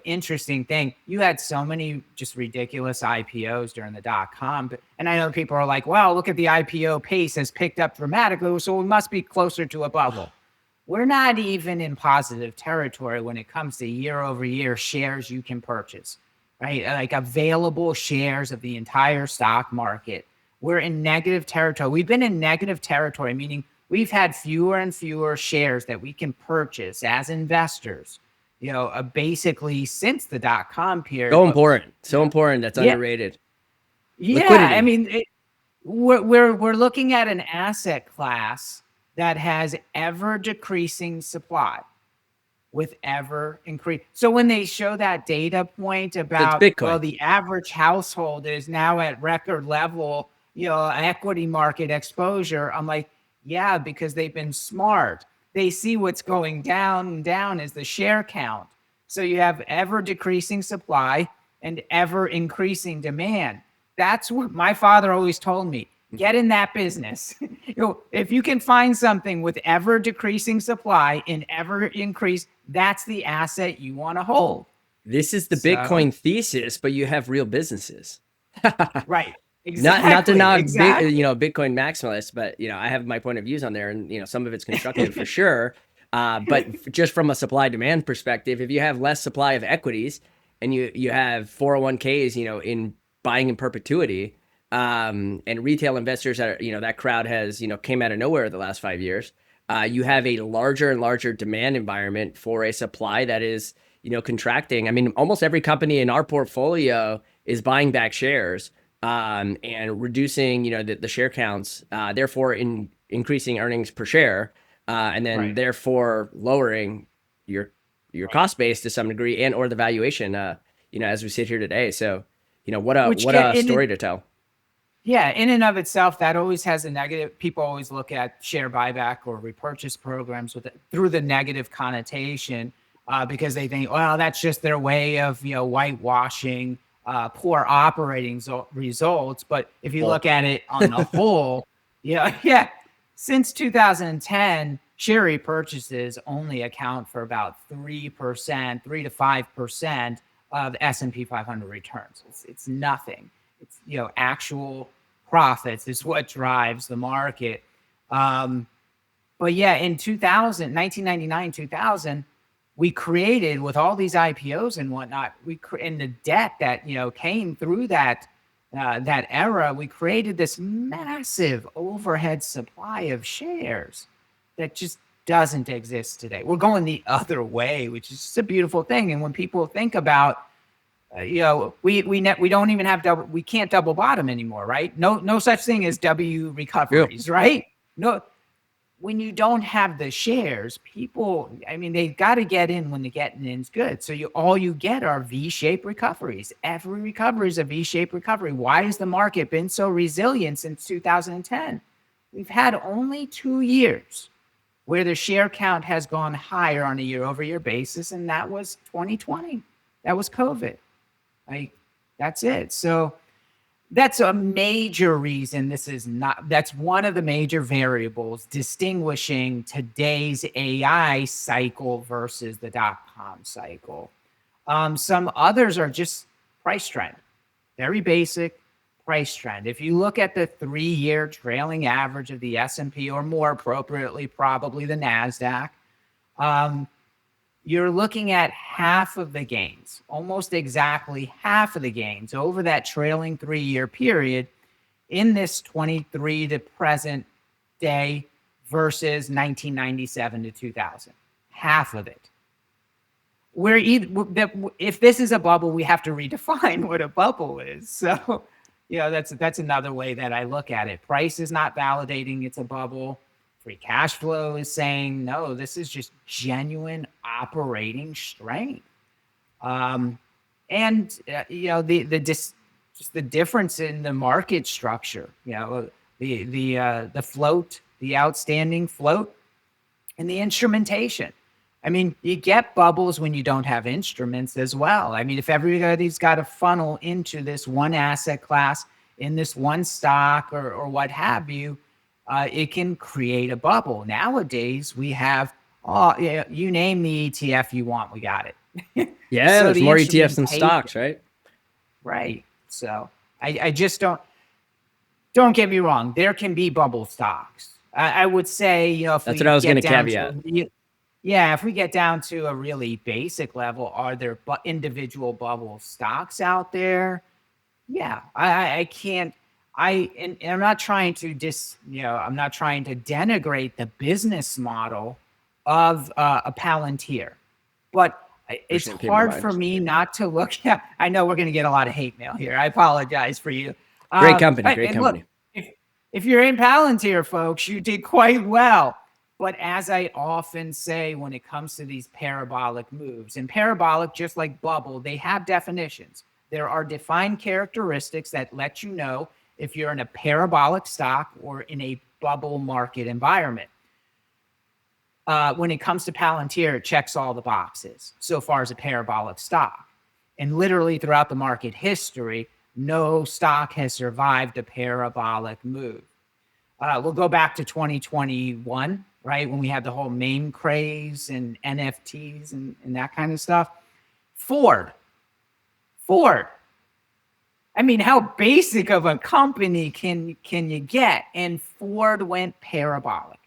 interesting thing. You had so many just ridiculous IPOs during the .com, and I know people are like, "Well, look at the IPO pace has picked up dramatically, so we must be closer to a bubble." We're not even in positive territory when it comes to year-over-year shares you can purchase, right? Like available shares of the entire stock market. We're in negative territory. We've been in negative territory, meaning we've had fewer and fewer shares that we can purchase as investors, basically since the .com period. So But important. So important. That's yeah, underrated. yeah. I Liquidity. mean, we're looking at an asset class that has ever decreasing supply with ever increase. So when they show that data point It's about, well, Bitcoin. the average household is now at record level, equity market exposure, I'm like, yeah, because they've been smart. They see what's going down and down is the share count. So you have ever decreasing supply and ever increasing demand. That's what my father always told me. Get in that business. If you can find something with ever decreasing supply and ever increase, that's the asset you want to hold. This is the So, Bitcoin thesis, but you have real businesses. right. Not to Exactly. knock Exactly. Bitcoin maximalists, but I have my point of views on there, and some of it's constructive for sure. But just from a supply demand perspective, if you have less supply of equities and you have 401ks, in buying in perpetuity, and retail investors that that crowd has came out of nowhere the last 5 years. You have a larger and larger demand environment for a supply that is contracting. I mean, almost every company in our portfolio is buying back shares, and reducing the share counts, therefore increasing earnings per share, and then Right. therefore lowering your cost base to some degree, and or the valuation, as we sit here today. So Which what can, a story to tell. yeah, in and of itself, that always has a negative. People always look at share buyback or repurchase programs through the negative connotation, because they think, well, that's just their way of whitewashing poor operating results. But if you Well, look at it on the whole, yeah, since 2010, share repurchases only account for about 3%, 3 to 5% of the S&P 500 returns. It's nothing. It's actual profits is what drives the market. But yeah, in 2000, 1999, 2000, we created with all these IPOs and whatnot, in the debt that came through that era, we created this massive overhead supply of shares that just doesn't exist today. We're going the other way, which is just a beautiful thing. And when people think about we don't even have we can't double bottom anymore, right? No such thing as W real. recoveries, right? No, when you don't have the shares, people, I mean, they got to get in when the getting in's good. So all you get are V-shaped recoveries. Every recovery is a V-shaped recovery. Why has the market been so resilient since 2010? We've had only 2 years where the share count has gone higher on a year-over-year basis, and that was 2020. That was COVID. Like, that's it. So that's a major reason that's one of the major variables distinguishing today's AI cycle versus the .com cycle. Some others are just price trend, very basic price trend. If you look at the 3-year trailing average of the S&P, or more appropriately, probably the NASDAQ, you're looking at half of the gains, almost exactly half of the gains over that trailing 3-year period in this 23 to present day versus 1997 to 2000. Half of it. If this is a bubble, we have to redefine what a bubble is. So, that's another way that I look at it. Price is not validating it's a bubble. Free cash flow is saying, no, this is just genuine operating strength. And just the difference in the market structure, the float, the outstanding float, and the instrumentation. I mean, you get bubbles when you don't have instruments as well. I mean, if everybody's got a funnel into this one asset class, in this one stock, or what have you, it can create a bubble. Nowadays, we have, you name the ETF you want, we got it. Yeah, So there's the more ETFs than instrumentation, stocks, right? right? So I just don't get me wrong. There can be bubble stocks. I would say, if That's what we I was going get to down to caveat. yeah, if we get down to a really basic level, are there individual bubble stocks out there? Yeah, I can't. And I'm not trying to I'm not trying to denigrate the business model of a Palantir, but it's Especially in paper hard for minds. me not to look. Yeah, I know we're going to get a lot of hate mail here. I apologize for you. Great company, great And look, company. if if you're in Palantir, folks, you did quite well. But as I often say, when it comes to these parabolic moves, and parabolic, just like bubble, they have definitions. There are defined characteristics that let you know if you're in a parabolic stock or in a bubble market environment. When it comes to Palantir, it checks all the boxes so far as a parabolic stock. And literally throughout the market history, no stock has survived a parabolic move. We'll go back to 2021, right? When we had the whole meme craze and NFTs and that kind of stuff. Ford. Ford. I mean, how basic of a company can you get? And Ford went parabolic.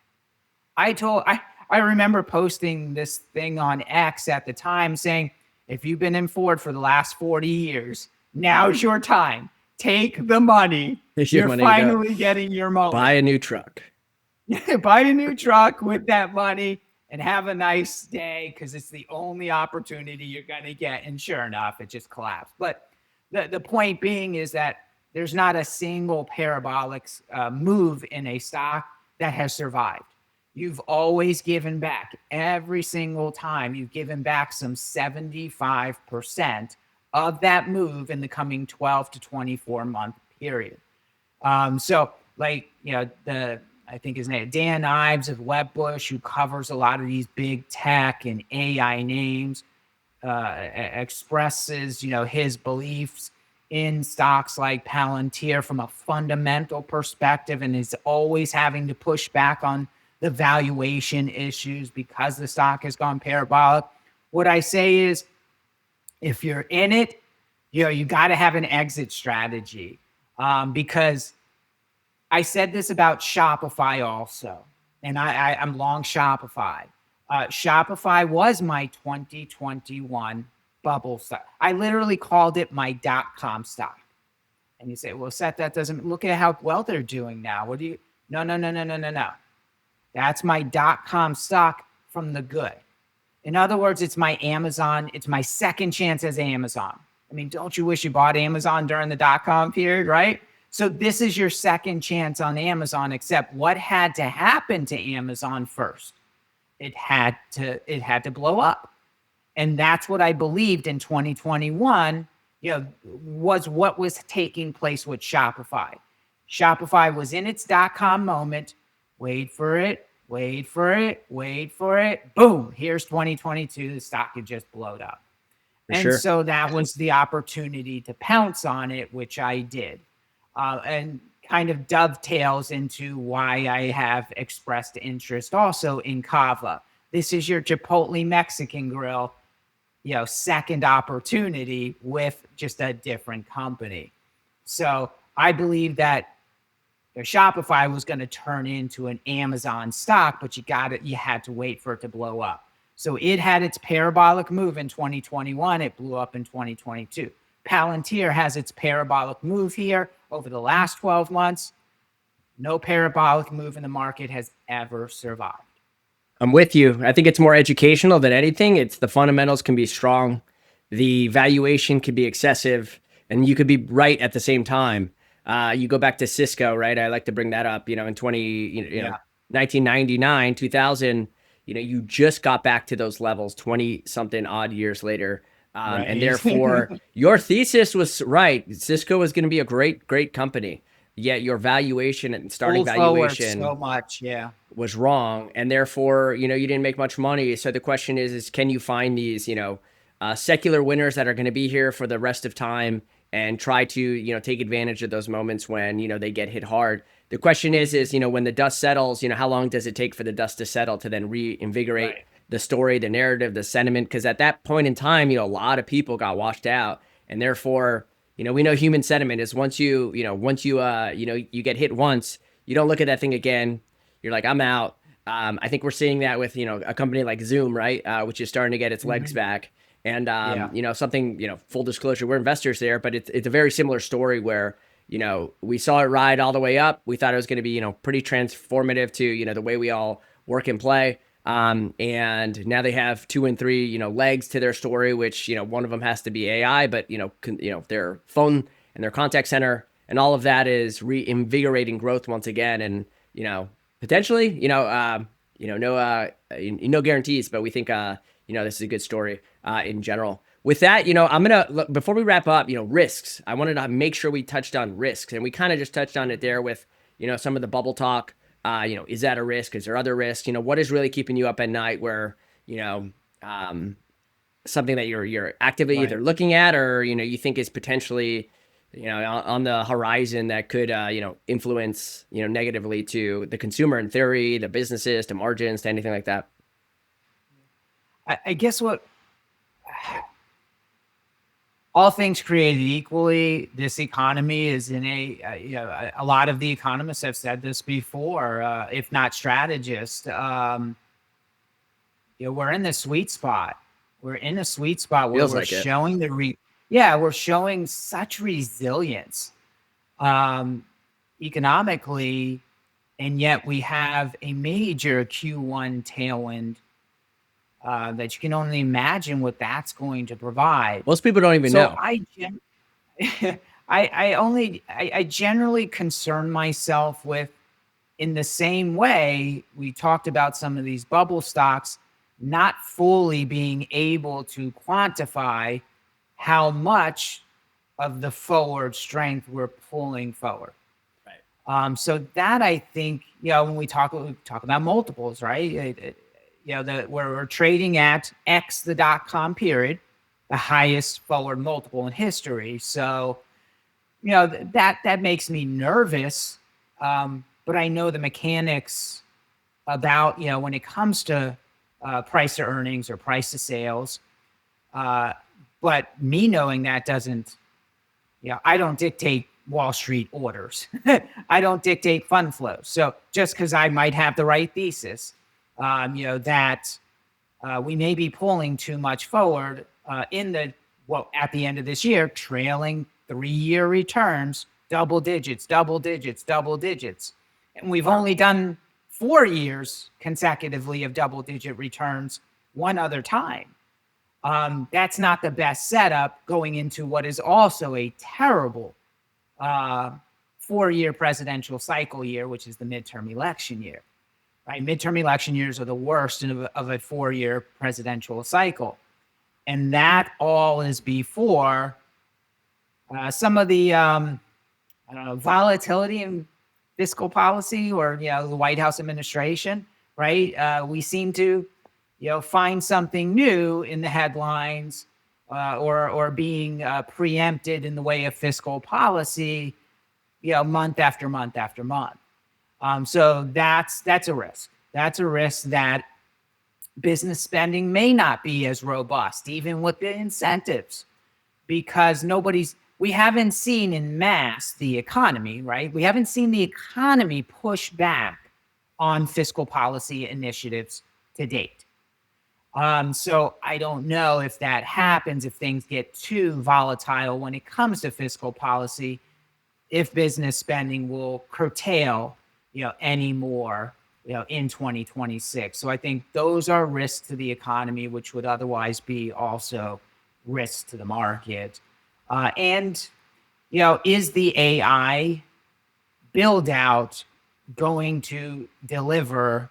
I remember posting this thing on X at the time saying, if you've been in Ford for the last 40 years, now's your time. Take the money. Here's your You're money to go finally getting your buy moment. a new truck. Buy a new truck with that money and have a nice day because it's the only opportunity you're going to get. And sure enough, it just collapsed. But the point being is that there's not a single parabolic move in a stock that has survived. You've always given back. Every single time you've given back some 75% of that move in the coming 12 to 24 month period. So like, I think his name, Dan Ives of Webbush, who covers a lot of these big tech and AI names, expresses, his beliefs in stocks like Palantir from a fundamental perspective and is always having to push back on the valuation issues because the stock has gone parabolic. What I say is, if you're in it, you got to have an exit strategy, because I said this about Shopify also, and I'm long Shopify. Shopify was my 2021 bubble stock. I literally called it my .com stock. And you say, well, Seth, that doesn't look at how well they're doing now. What do you? No, no, no, no, no, no, no. That's my .com stock from the good. In other words, it's my Amazon. It's my second chance as Amazon. I mean, don't you wish you bought Amazon during the .com period, right? So this is your second chance on Amazon, except what had to happen to Amazon first? It had to blow up. And that's what I believed in 2021, was what was taking place with Shopify. Shopify was in its .com moment. Wait for it, wait for it, wait for it. Boom, here's 2022. The stock had just blown up. For And sure. so that was the opportunity to pounce on it, which I did. And kind of dovetails into why I have expressed interest also in Kava. This is your Chipotle Mexican grill, second opportunity with just a different company. So I believe that Shopify was going to turn into an Amazon stock, but you had to wait for it to blow up. So it had its parabolic move in 2021. It blew up in 2022. Palantir has its parabolic move here over the last 12 months. No parabolic move in the market has ever survived. I'm with you. I think it's more educational than anything. It's the fundamentals can be strong, the valuation can be excessive, and you could be right at the same time. You go back to Cisco, right? I like to bring that up. In 1999, 2000. You just got back to those levels 20 something odd years later. And Right. therefore, your thesis was right. Cisco was going to be a great, great company. Yet your valuation and starting Pulled forward valuation so much. Yeah. was wrong, and therefore, you didn't make much money. So the question is can you find these, secular winners that are going to be here for the rest of time and try to, take advantage of those moments when, they get hit hard. The question is, when the dust settles, how long does it take for the dust to settle to then reinvigorate Right. the story, the narrative, the sentiment, because at that point in time, a lot of people got washed out, and therefore, we know human sentiment is once you get hit once, you don't look at that thing again. You're like, I'm out. I think we're seeing that with a company like Zoom, right, which is starting to get its legs Mhm. back. And Yeah. something, full disclosure, we're investors there, but it's a very similar story where we saw it ride all the way up. We thought it was going to be pretty transformative to the way we all work and play. And now they have 2 and 3 legs to their story, which one of them has to be AI, but their phone and their contact center and all of that is reinvigorating growth once again. And potentially no guarantees, but we think this is a good story in general. With that, I'm gonna look, before we wrap up, risks. I wanted to make sure we touched on risks, and we kind of just touched on it there with some of the bubble talk. Is that a risk? Is there other risks? What is really keeping you up at night? Where um, something that you're actively Right. either looking at or you think is potentially on the horizon that could influence negatively to the consumer in theory, the businesses, to margins, to anything like that. I guess what all things created equally, this economy is in a lot of the economists have said this before, if not strategists. We're in the sweet spot. We're in a sweet spot where Feels we're like it. showing we're showing such resilience um, economically, and yet we have a major Q1 tailwind that you can only imagine what that's going to provide. Most people don't even So know. I generally concern myself with, in the same way we talked about some of these bubble stocks not fully being able to quantify how much of the forward strength we're pulling forward. Right. So that, I think, when we talk about multiples, right? We're trading at X the .com period, the highest forward multiple in history. So that makes me nervous. But I know the mechanics about when it comes to price to earnings or price to sales. But me knowing that doesn't, I don't dictate Wall Street orders. I don't dictate fund flows. So just because I might have the right thesis, that we may be pulling too much forward at the end of this year, trailing 3-year returns, double digits, double digits, double digits. And we've only done 4 years consecutively of double digit returns one other time. That's not the best setup going into what is also a terrible 4-year presidential cycle year, which is the midterm election year. Right? Midterm election years are the worst of a 4-year presidential cycle. And that all is before some of the volatility in fiscal policy or the White House administration, right? We seem to find something new in the headlines or being preempted in the way of fiscal policy, month after month after month. So that's a risk. That's a risk that business spending may not be as robust, even with the incentives, because we haven't seen en masse the economy, right? We haven't seen the economy push back on fiscal policy initiatives to date. So I don't know if that happens, if things get too volatile when it comes to fiscal policy, if business spending will curtail, any more, in 2026. So I think those are risks to the economy, which would otherwise be also risks to the market. And is the AI build out going to deliver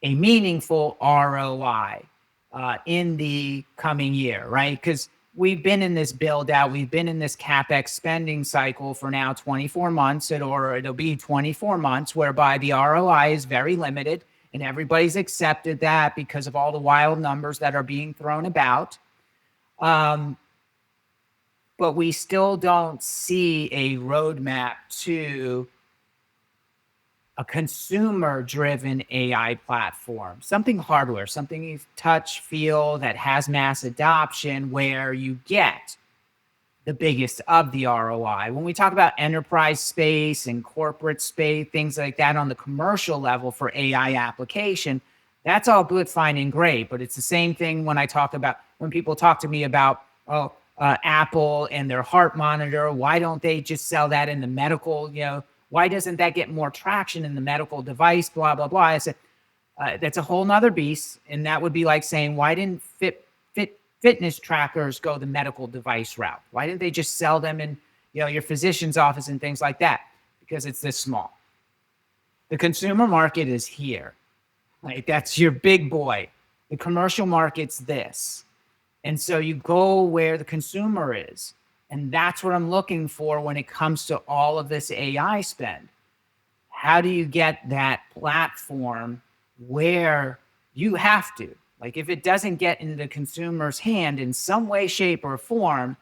a meaningful ROI in the coming year, right? Because we've been in this build out, we've been in this CapEx spending cycle for now 24 months, it'll be 24 months, whereby the ROI is very limited, and everybody's accepted that because of all the wild numbers that are being thrown about. But we still don't see a roadmap to a consumer driven AI platform, something hardware, something you touch, feel, that has mass adoption, where you get the biggest of the ROI. When we talk about enterprise space and corporate space, things like that on the commercial level for AI application, that's all good, fine, and great. But it's the same thing when I talk about, when people talk to me about, Apple and their heart monitor. Why don't they just sell that in the medical? Why doesn't that get more traction in the medical device? Blah, blah, blah. I said, that's a whole nother beast. And that would be like saying, why didn't fitness trackers go the medical device route? Why didn't they just sell them in your physician's office and things like that? Because it's this small. The consumer market is here. Like, that's your big boy. The commercial market's this. And so you go where the consumer is. And that's what I'm looking for when it comes to all of this AI spend. How do you get that platform where you have to? Like, if it doesn't get into the consumer's hand in some way, shape, or form,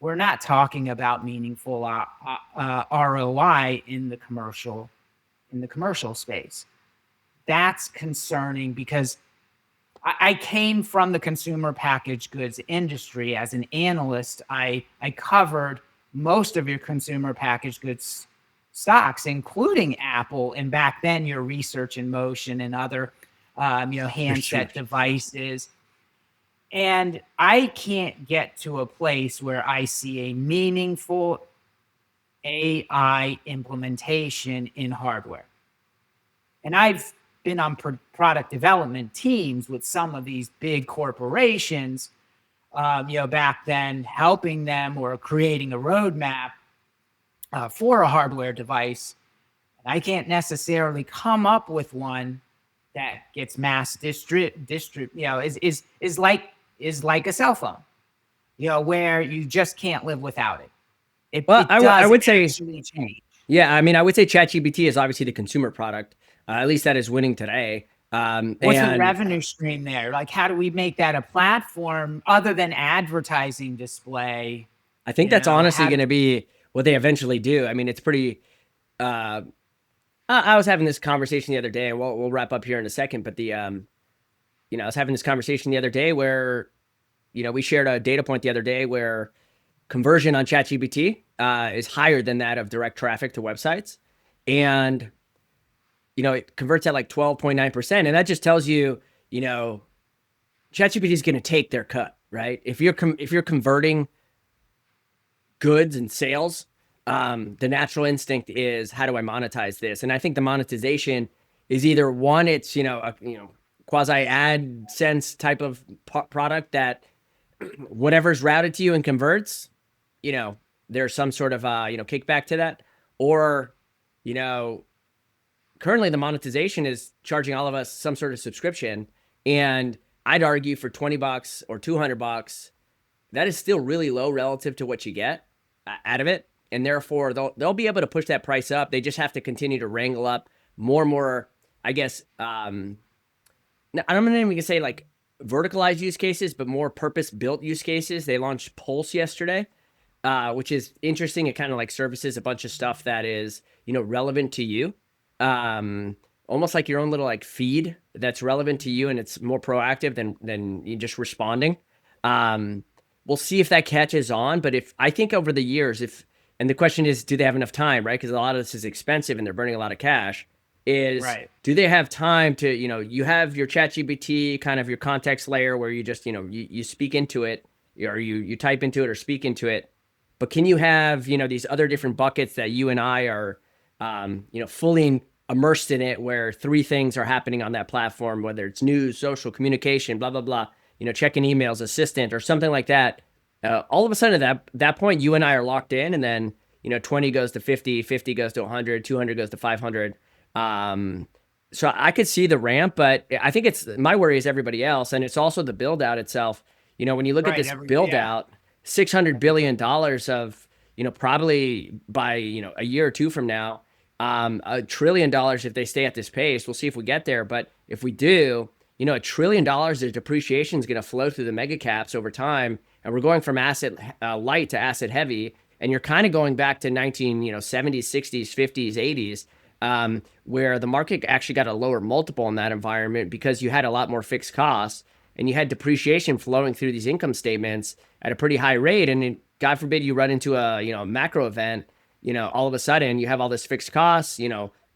we're not talking about meaningful ROI in the commercial space. That's concerning, because I came from the consumer packaged goods industry as an analyst. I covered most of your consumer packaged goods stocks, including Apple, and back then your Research in Motion and other handset devices. And I can't get to a place where I see a meaningful AI implementation in hardware. And I've been on product development teams with some of these big corporations, back then, helping them or creating a roadmap for a hardware device. And I can't necessarily come up with one that gets mass is like a cell phone, where you just can't live without it. I would say, change. Yeah, I mean, I would say ChatGPT is obviously the consumer product. At least that is winning today. What's the revenue stream there? Like, how do we make that a platform other than advertising display? I think that's honestly going to be what they eventually do. I mean, it's pretty. I was having this conversation the other day, and we'll wrap up here in a second. But I was having this conversation the other day where, we shared a data point the other day where conversion on ChatGPT is higher than that of direct traffic to websites, and it converts at like 12.9%. And that just tells you, ChatGPT is going to take their cut, right? If you're converting goods and sales, the natural instinct is, how do I monetize this? And I think the monetization is either one, it's, a quasi AdSense type of product that whatever's routed to you and converts, there's some sort of, kickback to that. Or, currently the monetization is charging all of us some sort of subscription. And I'd argue for $20 or $200, that is still really low relative to what you get out of it. And therefore they'll be able to push that price up. They just have to continue to wrangle up more and more, I guess, I'm not even gonna say like verticalized use cases, but more purpose-built use cases. They launched Pulse yesterday, which is interesting. It kind of like services a bunch of stuff that is, relevant to you. Almost like your own little like feed that's relevant to you, and it's more proactive than you just responding. We'll see if that catches on, but I think over the years, and the question is, do they have enough time, right? Because a lot of this is expensive and they're burning a lot of cash. Right. Do they have time to, you have your ChatGPT, kind of your context layer where you just, you speak into it, or you type into it or speak into it, but can you have, these other different buckets that you and I are, fully immersed in it, where three things are happening on that platform, whether it's news, social, communication, blah, blah, blah, checking emails, assistant, or something like that. All of a sudden at that point, you and I are locked in, and then, 20 goes to 50, 50 goes to 100, 200 goes to 500. So I could see the ramp, but I think my worry is everybody else. And it's also the build out itself. When you look at this build out, $600 billion of, probably by, a year or two from now, $1 trillion if they stay at this pace. We'll see if we get there. But if we do, $1 trillion of depreciation is going to flow through the mega caps over time. And we're going from asset light to asset heavy. And you're kind of going back to 1970s, 60s, 50s, 80s. where the market actually got a lower multiple in that environment because you had a lot more fixed costs and you had depreciation flowing through these income statements at a pretty high rate. And God forbid you run into a macro event, all of a sudden you have all this fixed costs,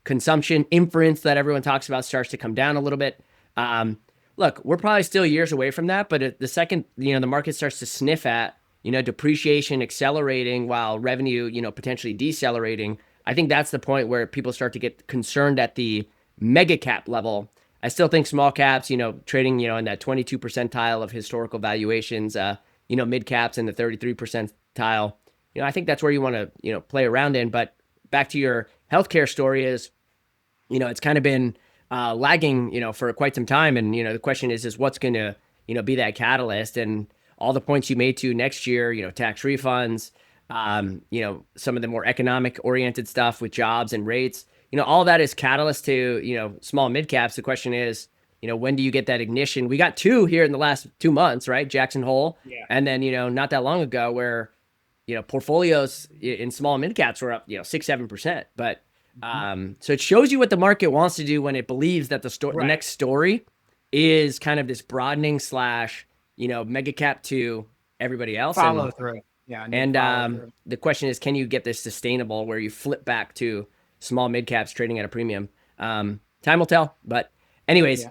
consumption, inference that everyone talks about starts to come down a little bit. Look, we're probably still years away from that, but the second the market starts to sniff at depreciation accelerating while revenue potentially decelerating, I think that's the point where people start to get concerned at the mega cap level. I still think small caps, trading in that 22 percentile of historical valuations, mid caps in the 33 percentile. I think that's where you want to play around in. But back to your healthcare story is, it's kind of been lagging, for quite some time. And, the question is what's going to, be that catalyst? And all the points you made to next year, tax refunds, some of the more economic oriented stuff with jobs and rates, all that is catalyst to, small mid caps. The question is, when do you get that ignition? We got two here in the last 2 months, right? Jackson Hole. Yeah. And then, not that long ago where, portfolios in small mid caps were up, 6-7%. But so it shows you what the market wants to do when it believes that the next story is kind of this broadening slash, mega cap to everybody else. Follow through. Yeah. And the question is, can you get this sustainable where you flip back to small mid caps trading at a premium? Time will tell. But anyways,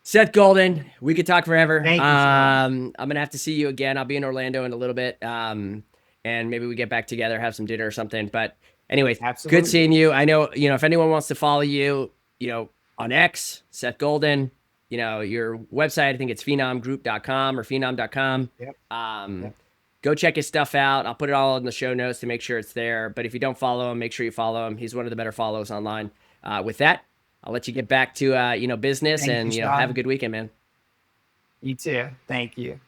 Seth Golden, we could talk forever. Thank you, I'm going to have to see you again. I'll be in Orlando in a little bit. And maybe we get back together, have some dinner or something. But anyways, Absolutely. Good seeing you. I know, if anyone wants to follow you, on X, Seth Golden, your website, I think it's finomgroup.com or finom.com. Yep. Go check his stuff out. I'll put it all in the show notes to make sure it's there. But if you don't follow him, make sure you follow him. He's one of the better follows online. With that, I'll let you get back to, business. Thank and, you, have a Sean. good weekend, man. You too. Thank you.